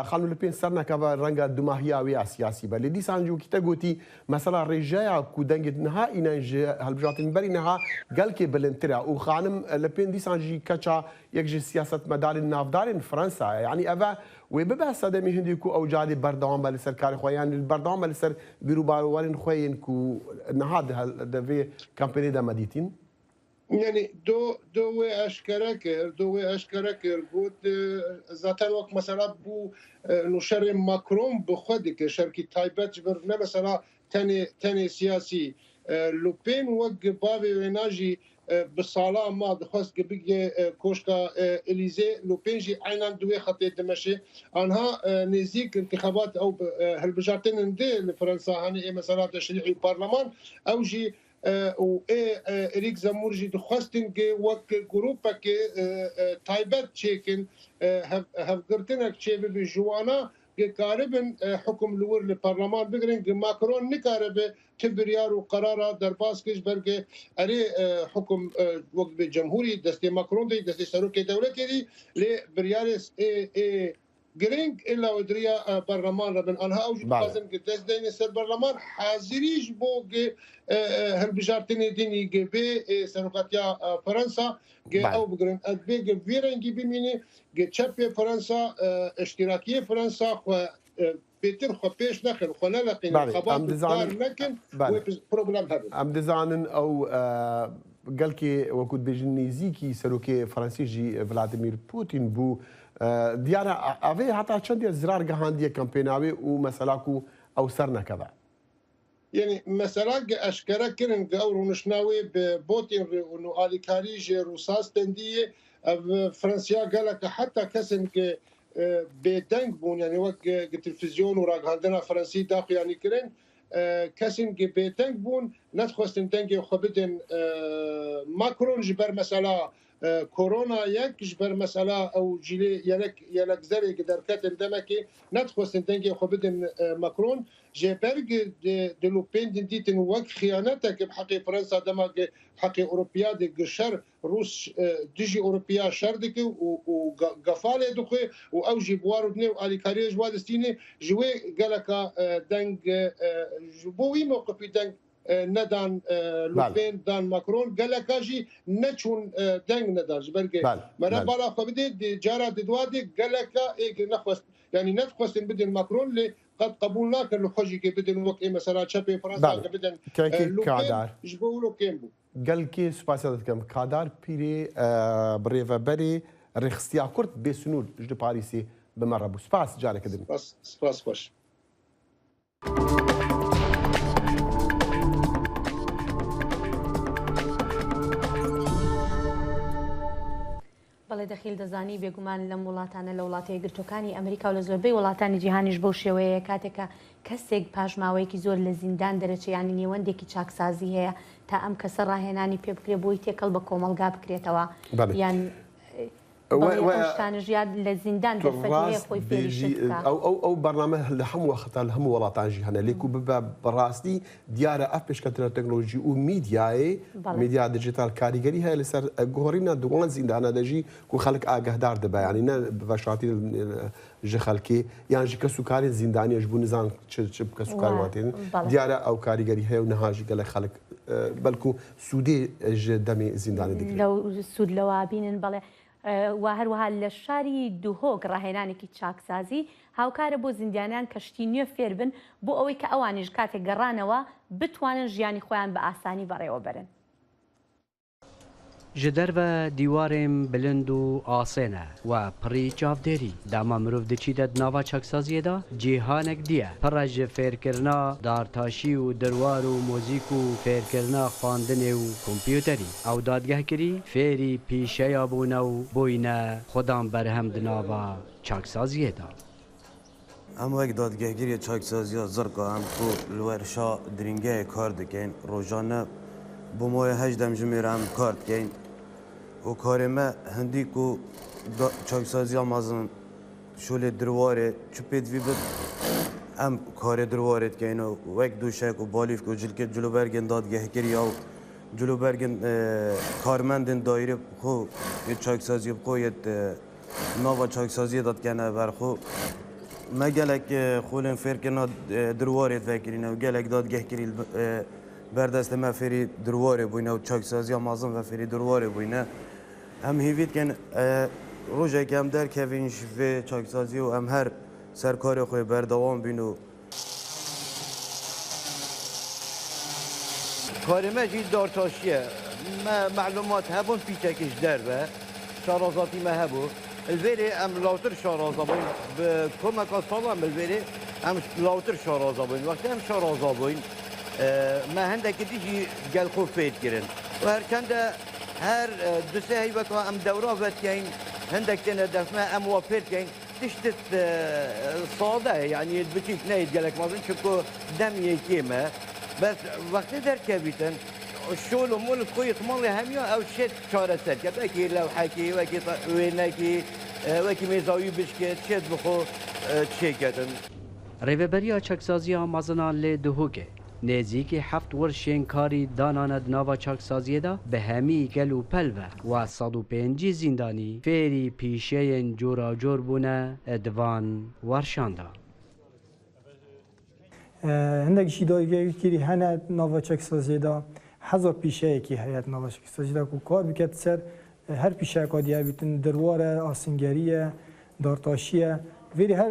خلوا لبين سرنا كفا رنگا دماهيا ويا سياسي بل دي سانجو كي تغوتي مثلا رجايا كو دنگ نهائي نج هالبجاتين بري نها قالك بلنترا وخانم لبين دي سانجي كاتشا يكجي سياسه مدار النافدار فرنسا يعني افا وببا صدمي هنديكو او جالي بردوام بالسر كار خويان البردوام بالسر بيرو باروالين خوين كو نهاد دفي كامباني دا مديتين يعني دو اشكره كر قلت ذات الوقت مثلا بو نشر ماكرون بخدك شركه تايبت برنا مثلا تاني سياسي لوبين وق بابي ويناجي بالصاله ما دخست بيجي كوشكا اليزي لوبينجي عينان دوي خطي دمشي انها نزيك انتخابات او هالبجارتين دي لفرنسا هاني مثلا تشريعي البرلمان او جي و اريك زمورجي دخستن وك جروبا كي تايبت تشيكن هفقرتنك تشي بجوانا قاربن حكم لور البرلمان بقرن ماكرون نكارب تبريار وقرارا درباسكش بركي اري حكم وقت بالجمهوري دستي ماكرون دي دستي سروكي دولتي دي لبريارس اي جرينج الا ودريا برلمان ربن انها اوجد لازم قدس دين سر برلمان حاضريش بو هالبجارتني ديني بي سنوقاتيا فرنسا او بقرن ادبي فيرنجي بميني تشابي فرنسا اشتراكيه فرنسا بيتر خو بيش نخل خو لقين خباب دار لكن بروبلم هذا ام ديزاين او قالكي وكنت بجنيزيكي سلوكي فرنسي جي فلاديمير بوتين بو ديانا افي حتى چند زرار گهاندی کمپیناوی و مسلاکو او سرنا كذا يعني مثلا اشكره كرن او نشناوي ببوتين انه اليكاري جي روساس تنديه فرنسيا قالك حتى كسن ك بدنگ بون يعني وقت التلفزيون وراق عندنا فرنسي داخل يعني كرن كسن ك بدنگ بون نتخوستن دنگ خبدن ماكرون جبر مثلا كورونا يك جبر مسألة أو جيلي يلك زرق دركات اندمكي ندخل دنجي خبدن ماكرون جبرج دلوبين ديتن وك خيانتك بحقي فرنسا دمك بحقي أوروبيا دي شر روس ديجي أوروبيا شر دك وقفالة دخي وأوجي بوارو بني وآلي كاريج وادستيني جوي قالك دنج جبوي موقفي دنج ندان لوبين دان ماكرون قال كاجي نتشون دنگ ندان جبرجي مرا بالا خبدي جارا ددوادي قال لك اي نخوست يعني نتخوست بدن ماكرون اللي قد قبولنا كان خوجي كي بدن وك مثلا تشابي فرنسا بدن لوبين جبولو كيمبو قال كي سباسات كم كادار بيري بريفا بري رخصتيا كرت بسنود جد باريسي بمره بو سباس جارك دن سباس خوش بەڵێ دەخیل دەزانی بێگومان لەم وڵاتانە لە وڵاتی یەکگرتوەکانی ئەمریکا و لە زۆربەی وڵاتانی جیهانیش بەو شێوەیە کاتێکە کەسێک پاژماوەیەکی زۆر لە زیندان دەرەچێت ینی نێوەندێکی چاکسازی هەیە تا ئەم کەسە ڕاهێنانی پێ بکرێ بۆی تێکەڵ بە کۆمەلگا بکرێتەوە یان شتانژیان لە زیندان دەفەتەیە خۆی فێریشت ئەو بەرنامە لە هەموو وەختە لە هەموو وڵاتان جیهانە لێک و ببە بەڕاستی دیارە ئەف پێشکەوتنە تەکنۆلۆژی و میدیایە میدیا دیجیتال کاریگەری هەیە لەسەر گۆڕینە دووان زیندانە دەژی و خەڵک ئاگەهدار دەبە ینی نە بەشاتی ژە خەڵکی یان ژی کەس و کاری زیندانیش بوو نزان چ کەس و کارواتێن دیارە ئەو کاریگەری هەیە و نەهاژی گەلە خەڵک بەلکو سوودێ ژە دەمی زیندانە دیکرێت لەو سوود لەوە بینن بەڵێ و هەروەها لە شاری دوهۆک ڕاهێنانێکی چاکسازی هاوکارە بۆ زیندیانیان کەشتی نوێ فێر بن بۆ ئەوەی کە ئەوانیش کاتێک گەڕانەوە بتوانن ژیانی خۆیان بە ئاسانی بەڕێوە بەرن. ji derve dîwarên bilind û asêne we pirî çavdêrî dema mirov diçîte di nava çaksaziyê de cîhanek diye pire ji fêrkirina dartaşî û dirwar û mûzîk û fêrkirina xwandinê û kompyûterî ew dadgehkirî fêrî pîşeya bûne û bûyne xwedan berhem di nava çaksaziyê de. Em wek dadgehgiriya çaksaziya zirka em ku li werşa diringehê kar dikin rojane بۆ مۆیە هەش دەمژمێر ئەم کار بکەین و کارێ me hindî ku çaksazîya mezin şolê dirwarê çi pê divî bit em karê dirwarê dikein û wek dûşek û balîf ku cilkê cilûbergên dadgehkiriya û cilûbergên karmendên daîrê xwe yê çaksaziyê xwe yê nava çaksaziyê de dikene ber xwe me gelek xolên fêrkirina dirwarê vekirîne û gelek dadgehkirî بردست ما فری درواره بوینه و چاکسازی مازن و فری درواره بوینه هم هیوید کن روزی که هم در کوینش و چاکسازی و هم هر سرکار خوی بردوام بینو کارمه جی دارتاشیه ما معلومات هبون پیچکش در به شارازاتی ما هبو الویری ام لاوتر شارازا بوین به کمک سالم الویری ام لاوتر شارازا بوین وقتی هم شارازا بوین ما هندێکی دیژی گەلخۆ فێت گرن و هەرچەندە هەر دوسێ هەیبەتەوە ئەم دەورا بەتکەین هەندێک تێنە دەفمە ئەم وا فێتکەین تشتت سادەیە یعنی بچیت نەیت گەلک مازن چکۆ دەم یەکێمە بەس وەختی دەرکەبیتن شۆل و مۆل خۆی تماڵی هەمیە ئەو شێت چارەسەر کە وەکی لەوحەکی وەکی وێنەکی وەکی مێزاوی بشکێت شێت بخۆ چێکەتن ڕێوەبەریya çaksazîya mazinan lê dihûke نزیکی هفت ورشین کاری داناند ناوا چاکسازیه دا به همی گل و پلوه و 105 زندانی فیری پیشین جورا جور بونه ادوان ورشاندا هندک شیدایی کری هنه ناوا چاکسازیه دا هزار پیشه کی هیئت ناوا چاکسازیه دا کو کار بکت سر هر پیشه کادیه بیتن درواره آسنگریه دارتاشیه ولی هر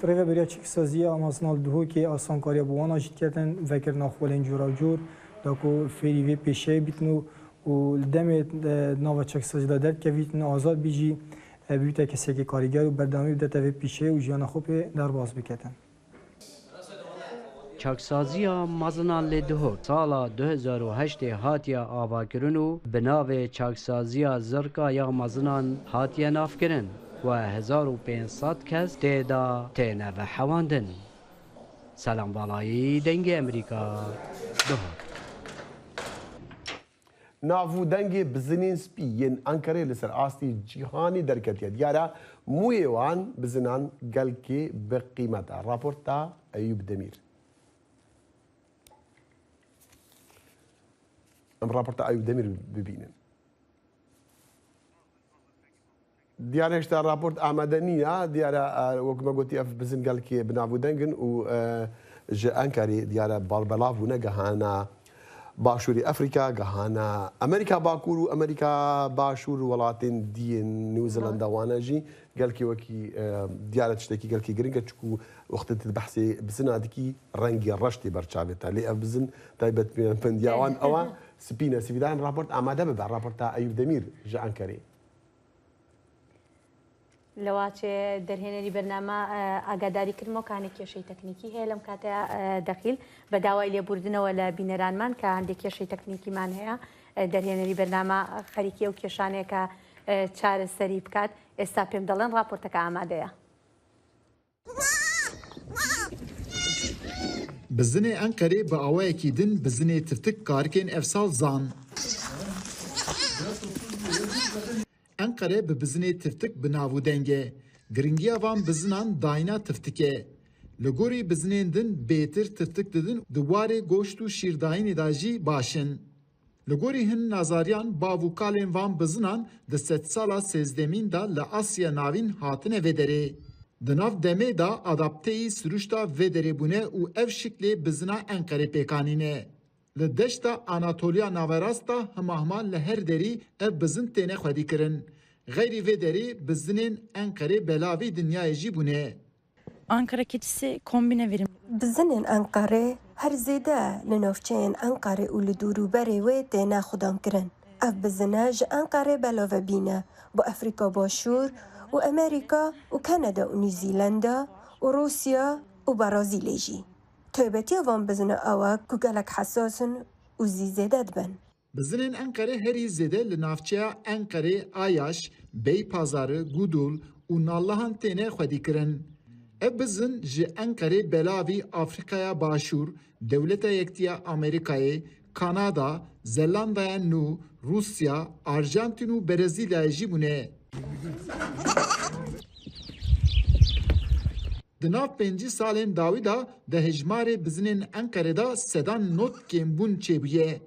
طریقه برای چکسازی آمازنال دهو که آسان کاری بوانا جد کردن وکر ناخوالین جورا جور داکو فری وی پیشه بیتنو و دم ناو چکسازی دادر که بیتن آزاد بیجی بیوته کسی که کاریگر و بردامی بدت وی پیشه و جیان خوب در باز بکتن. چاکسازیya mazinan lê dihok sala 2008 hatiye avakirin û bi navê çaksazîya zirka ya mazinan hatiye navkirin و 1500 کس تێدا تێنە بە حەواندن. سەلام باڵایی دەنگی ئەمریکا دهۆک. نافو دەنگێ بزنین سپی یەن ئەنکەرێ لەسەر ئاستی جیهانی دەرکەتێت دیارە موویێوان بزنان گەلکێ بە قیمەتە راپۆرتا ئەیوب دەمیر ئەم راپۆرتا ئەیوب دەمیر ببینن دیارە هێشتا راپۆرت ئامادە نییە دیارە وەکمە گوتی ئەف بزن گەلکێ بناو دەنگن و ji Enkarê diyare balbelav bûne gehana Başûrê Efrîka gehana Amerîka Bakur û Amerîka Başûr welatên diyên New Zealand wana jî gelkî wekî diyare tiştekî gelkî giring e çikû wextê tu behsê bizina dikî rengê reştê berçavê te lê ev bizin taybet pendiya wan ewa spîne sivîdan raport amade bibe raporta Eyûb Demîr ji Enkarê لەواچێ دەرهێنەری بەرنامە ئاگاداریکردنەوە کانێک کێشەی تەکنیکی هەیە لەم کاتە دەخیل بە داوای لێبوردنەوە لە بینەرانمان کە هەندێک کێشەی تەکنیکیمان هەیە دەرهێنەری بەرنامە خەریکی ئەو کێشانێکە چارەسەری بکات ئێستا پێم دەڵێن راپۆرتەکە ئامادەیە بزنê Enqerê bi awayekî din bizinê tirtik karikên evsal zan. Enqere bi bizinê tirtik bi navûdenge. Giringiya van bizinan dayna tirtike. Li gorî bizinên din bêtir tirtik didin di warê goşt û şîrdayînê da jî başin. Li gorî hin nazariyan bav û kalên van bizinan di sed sala sêzdemîn da li Asya navîn hatine vê derê. Di nav demê da adapteyî siruşta vê derê bûne û ev şiklê bizina Enqerê pêkanîne. Li deşta Anatoliya Naverast da hemahma li her derî ev bizin têne xwedî kirin. Xeyrî vê derê bizinên Enqerê belavî dinyayê jî bûne. Ankara keçisi kombine verim. Bizinên Enqerê her zêde li navçeyên Enqerê û li dûrûberê wê têne xwedan kirin. Ev bizine ji Enqerê belave bîne bi Efrîka Başûr û Amerîka û Kanada û New Zealanda û Rusya û Brazîlê jî. Taybetiya van bizine ew ku gelek hesasin û zî zêde dibin. Bizinên Enqerê herî zêde li navçeya Enqerê, Ayaş, Beypazarı, Gudul û Nallihan têne xwedî kirin. Ev bizin ji Enqerê belavî Afrikaya Başûr, Dewleta Yektiya Amerîkayê, Kanada, Zelandaya Nû, Rusya, Arjantin û Brezilyayê jî bûne. Di nav 5 salên dawî da di hejmarê bizinên Enqerê da sedan notkên bûn çêbûye.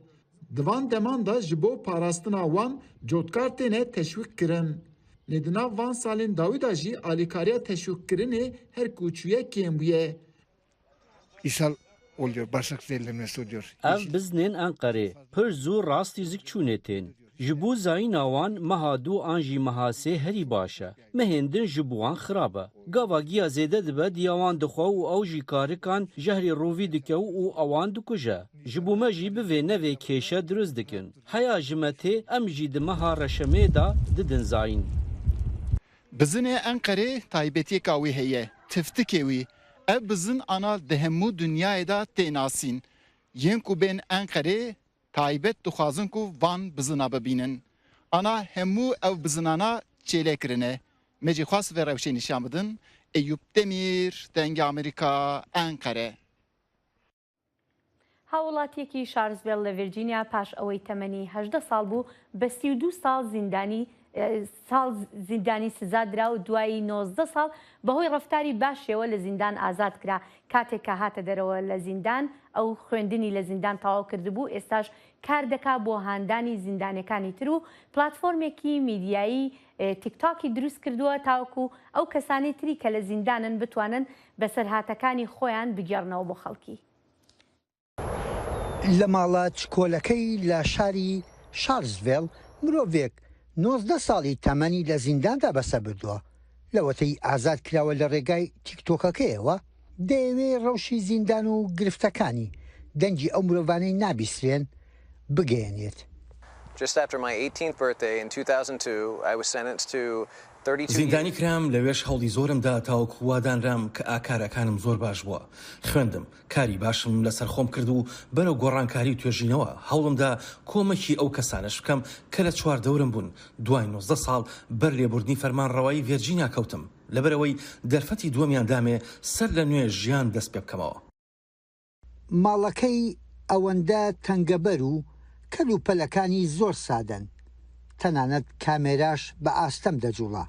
Di van deman da ji bo parastina wan cotkar têne teşwîq kirin. Lê di nav van salên dawî da jî alîkariya teşwîqkirinê her kûçuyekên bûye. İshal oluyor, başak zeylemesi oluyor. Ev bizinên Enqerê pir zû rastî zik çûnê tên. Ji bo zayîna wan meha dû an jî meha sê herî baş e. Mehên din ji bo wan xirab e. Gavagiya zêde dibe diya wan dixwe û ew jî karikan jehrê rovî dikew û ewan dikuje. Ji bo me jî bi vê nevê kêşe dirûst dikin. Heya ji me tê em jî di meha reşemê da didin zayîn. Bizinê Enqerê taybetiyeka wî heye, tiftikê wî. Ev bizin ana di hemû dunyayê da tê nasîn. Yên ku bên Enqerê taybet dixwazin ku van bizina bibînin. Ana hemû ev bizinana çêlê kirine. Me jî xwast vê rewşê nîşan bidin. Eyûb Demîr, Dengê Amerîka, Enqere. هاوڵاتیەکی شارلزڤیل لە ڤیرجینیا پاش ئەوەی تەمەنی 18 ساڵ بوو بە 32 ساڵ زیندانی سزا درا و دوایی 19 ساڵ بەهۆی ڕەفتاری باشەوە لە زیندان ئازاد کرا. کاتێک کە هاتە دەرەوە لە زیندان ئەو خوێندنی لە زیندان تەواو کردبوو ئێستاش کار دەکا بۆ هاندانی زیندانەکانی تر و پلاتفۆرمێکی میدیایی تیکتاکی دروست کردووە تاوەکو ئەو کەسانی تری کە لە زیندانن بتوانن بەسەرهاتەکانی خۆیان بگێڕنەوە بۆ خەڵکی. لە ماڵە چکۆلەکەی لە شاری شارلزڤیل مرۆڤێک 19 ساڵی تەمەنی لە زینداندا بەسەر بردووە. لەوەتەی ئازاد کراوە لە ڕێگای تیکتۆکەکەیەوە دەیەوێ ڕەوشی زیندان و گرفتەکانی دەنگی ئەو مرۆڤانەی نابیسترێن بگەیەنێت. Just after my 18th birthday in 2002, I was sentenced to 32 زیندانی کرام لەوێش هەڵی زۆرمدا تاوەکو وادانرام کە ئاکارەکانم زۆر باش بووە. خوێندم، کاری باشم لەسەر خۆم کرد و بەرەو گۆڕانکاری و توێژینەوە هەوڵمدا کۆمەکی ئەو کەسانش بکەم کە لە چوار دەورم بوون. دوای 19 ساڵ بەر لێبوردنی فەرمانڕەوایی ڤیرجینیا کەوتم لەبەرەوەی دەرفەتی دووەمیان دامێ سەر لە نوێ ژیان دەست پێ بکەمەوە. ماڵەکەی ئەوەندە تەنگەبەر و کەلوپەلەکانی زۆر سادەن تەنانەت کامێراش بە ئاستەم دەجوڵا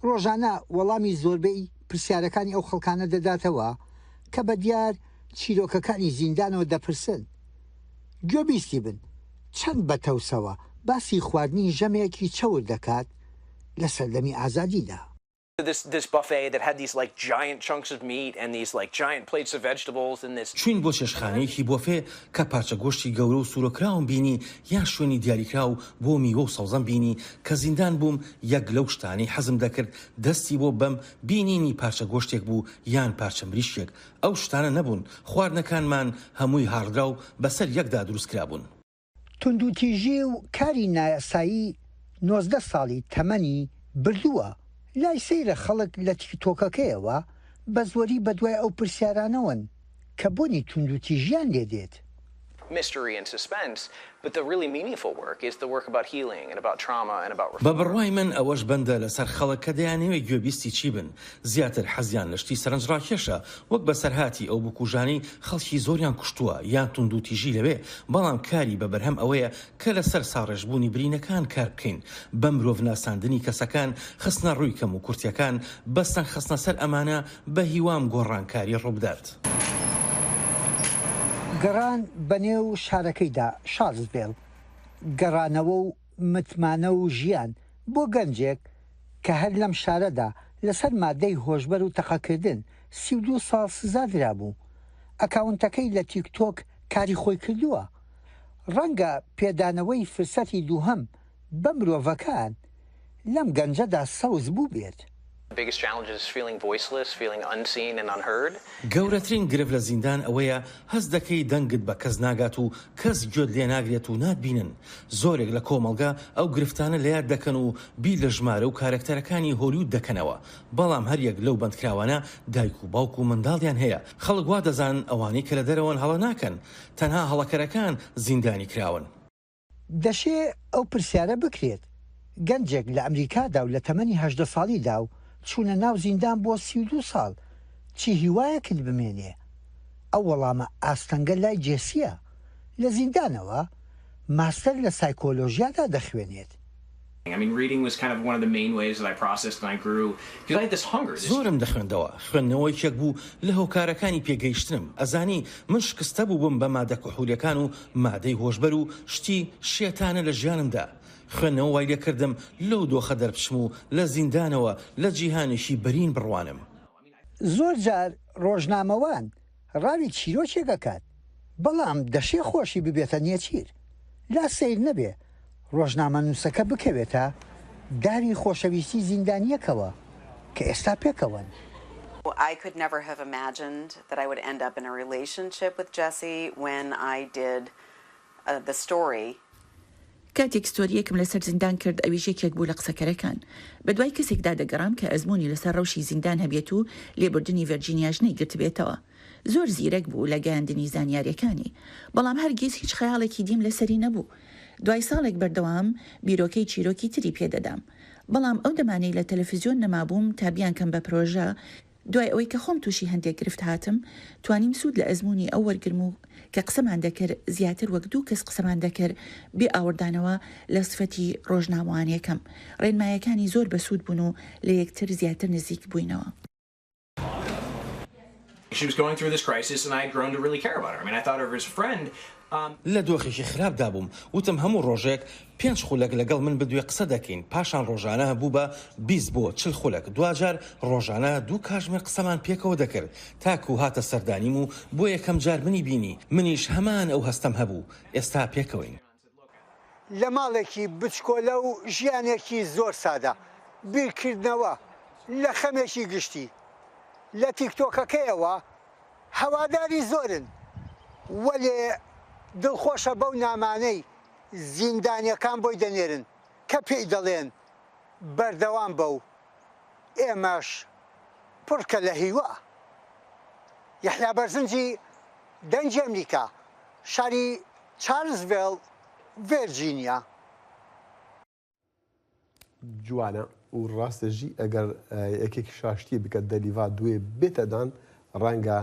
ڕۆژانە وەڵامی زۆربەی پرسیارەکانی ئەو خەڵکانە دەداتەوە کە بە دیار چیرۆکەکانی زیندانەوە دەپرسن گوێبیستی بن چەند بەتەوسەوە باسی خواردنی ژەمێکی چەور دەکات لە سەردەمی ئازادیدا. This buffet that had these like giant chunks of meat and these like giant plates of vegetables and this. چوین بۆ چێشخانەیەکی بۆفێ کە پارچە گۆشتی گەورە و سوورۆکراون بینی یان شوێنی دیاریکرا و بۆ میوە و سەوزەم بینی کە زیندان بووم یەک لەو شتانی حەزم دەکرد دەستی بۆ بەم بینینی پارچە گۆشتێک بوو یان پارچە مریشکێک ئەو شتانە نەبوون خواردنەکانمان هەمووی هاڕدرا و بەسەر یەکدا دروستکرا بوون. توندوتیژی و کاری نایاسایی 19 ساڵی تەمەنی بردووە لای سەیرە خەڵک لە تیکتۆکەکەیەوە بە زۆری بەدوای ئەو پرسیارانەوەن کە بۆنی توندوتیژیان لێدێت. Mystery and suspense, but the really meaningful work is the work about healing and about trauma and about. بە بڕوای من ئەوەش بەندە لەسەر خەڵک کە دەیانەوێت گوێبیستی چی بن زیاتر حەزیان لە شتی سەرنجڕاکێشە وەک بەسەرهاتی ئەو بکوژانەی خەڵکی زۆریان کوشتووە یان توندوتیژی لەوێ بەڵام کاری بە بەرهەم ئەوەیە کە لەسەر ساڕێژبوونی برینەکان کار بکەین بە مرۆڤ ناساندنی کەسەکان خستنە ڕووی کەم و کورتیەکان بەستن خستنە سەر ئەمانە بە هیوام گۆڕانکاری ڕووبدات. گەڕان بەنێو شارەکەیدا شارلزڤیل گەڕانەوە و متمانە و ژیان بۆ گەنجێک کە هەر لەم شارەدا لەسەر مادەی هۆشبەر و تەقەکردن 32 ساڵ سزا درابوو ئەکاونتەکەی لە تیکتۆک کاری خۆی کردووە ڕەنگە پێدانەوەی فرسەتی دووهەم بە مرۆڤەکان لەم گەنجەدا سەوز بوو بێت. The biggest challenge is feeling voiceless, feeling unseen and unheard. گەورەترین گرفت لە زیندان ئەوەیە هەست دەکەی دەنگت بە کەس ناگات و کەس گوێت لێ ناگرێت و ناتبینن زۆرێک لە کۆمەڵگا ئەو گرفتانە لە یاد دەکەن و بیر لە ژمارە و کارکتەرەکانی هۆلیوود دەکەنەوە بەڵام هەریەک لەو بەندکراوانە دایک و باوک و منداڵیان هەیە خەڵک وا دەزانن ئەوانەی کە لە دەرەوەن هەڵە ناکەن تەنها هەڵەکەرەکان زیندانی کراون. دەشێ ئەو پرسیارە بکرێت گەنجێک لە ئەمریکادا و لە تەمەنی 18 ساڵیدا و چوونە ناو زیندان بۆ 32 ساڵ چی هیوایەکت بمێنێ ئەو وەڵامە ئاستەنگە لای جێسیە لە زیندانەوە ماستەر لە سایکۆلۆژیادا دەخوێنێت. زۆرم دەخوێندەوە خوێندنەوەیەک بوو لە هۆکارەکانی پێگەیشتنم ئەزانی من شکستە بوو بم بە مادە کحولیەکان و مادەی هۆشبەر و شتی شێتانە لە ژیانمدا خوێندنەوە وای لێکردم لەو دۆخە دەرپشم و لە زیندانەوە لە جیهانێکی بەرین بڕوانم. زۆر جار ڕۆژنامەوان ڕاوی چیرۆکێکەکات بەڵام دەشێ خۆشی ببێتە نێچیر لا سیر نەبێ ڕۆژنامە نووسەکە بکەوێتە داری خۆشەویستی زیندانیەکەوە کە ئێستا پێکەوەن. I could never have imagined that I would end up in a relationship with Jesse when I did the story. کاتێک ستۆریەکم لەسەر زیندان کرد ئەویژێکێک بوو لە قسەکەرەکان بە دوای کەسێکدا دەگەڕام کە ئەزمموی لەسەر ڕەوشی زیندان هەبێت و لێبوردنی ڤەرجینیاش نەیگرت بێتەوە زۆر زیرەک بوو لە گەیاندنی زانیاریەکانی بەڵام هەرگیز هیچ خەیاڵێکی دیم لەسەری نەبوو دوای ساڵێک بەردەوام بیرۆکەی چیرۆکی تری پێدەدام بەڵام ئەو دەمانەی لە تەلەڤیزیۆن نەمابووم تا بیان کەم بە پرۆژە دوای ئەوەی کە خۆم تووشی هەندێک گرفت هاتم توانیم سوود لە ئەزمموی ئەو وەرگرم و کە قسەمان دەکرد زیاتر وەک دوو کەس قسەمان دەکرد بێ ئاوردانەوە لە سفەتی ڕۆژنامەوانیەکەم ڕێنمایەکانی زۆر بەسوود بوون و لە یەکتر زیاتر نزیک بووینەوە. She was going through this crisis and I had grown to really care about her. I mean, I thought of her as a friend. لە دۆخێکی خراپدا بووم وتم هەموو ڕۆژێک 5 خولەک لەگەڵ من بدوێ قسە دەکەین پاشان ڕۆژانە بوو بە 20 بۆ 40 خولەک دوجار ڕۆژانە دوو کاژمێر قسەمان پێکەوە دەکرد تاکو هاتە سەردانیم و بۆ یەکەم جار منی بینی منیش هەمان ئەو هەستەم هەبوو ئێستا پێکەوەین. لە ماڵێکی بچکۆلە و ژیانێکی زۆر سادە بیرکردنەوە لە خەمێکی گشتی لە تیکتۆکەکەیەوە هەواداری زۆرن وەلێ دڵخۆشە بەو نامانەی زیندانیەکان بۆی دەنێرن کە پێی دەڵێن بەردەوام بە و ئێمەش پڕکە لە هیوا. یەحیا بەرزنجی دەنگی ئەمریکا شاری چارلزڤیل ڤێرجینیا. جوانە و ڕاستەژی ئەگەر یەکێکی شاشتی بکات دەلیڤا دوێ بێتەدان ڕەنگە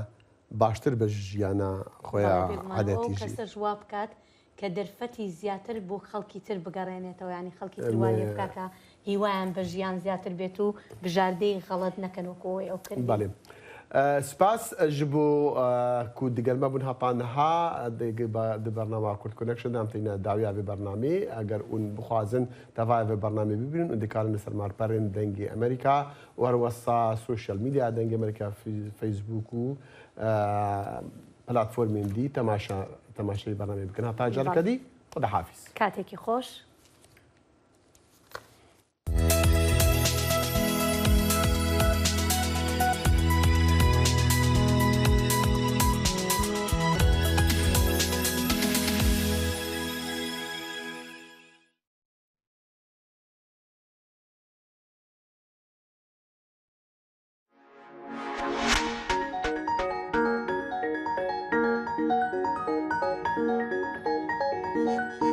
باشتر بە ژیانە خۆیان عادەتیژی کەسە ژوا بکات کە دەرفەتی زیاتر بۆ خەڵکی تر بگەڕێنێتەوە ینی خەڵکی تروانی بکاکە هیوایان بە ژیان زیاتر بێت و بژاردەی غەڵەت نەکەنەوەکەوەی ئەو کرد. بەڵێ. سپاس ji bo ku digelme bûn hetanha di bernama Kurd Connection em tîne dawiya vê bernamê eger hûn bixwazin tevaya vê bernamê bibînin û dikarin li sermarperên dengê Amerîka û her wesa sosyal medya dengê Amerîka Facebook û platformên dî temaşayê bernamê bikin. Heta careke dî Xuda hafiz. کاتێکی خۆش. Thank you.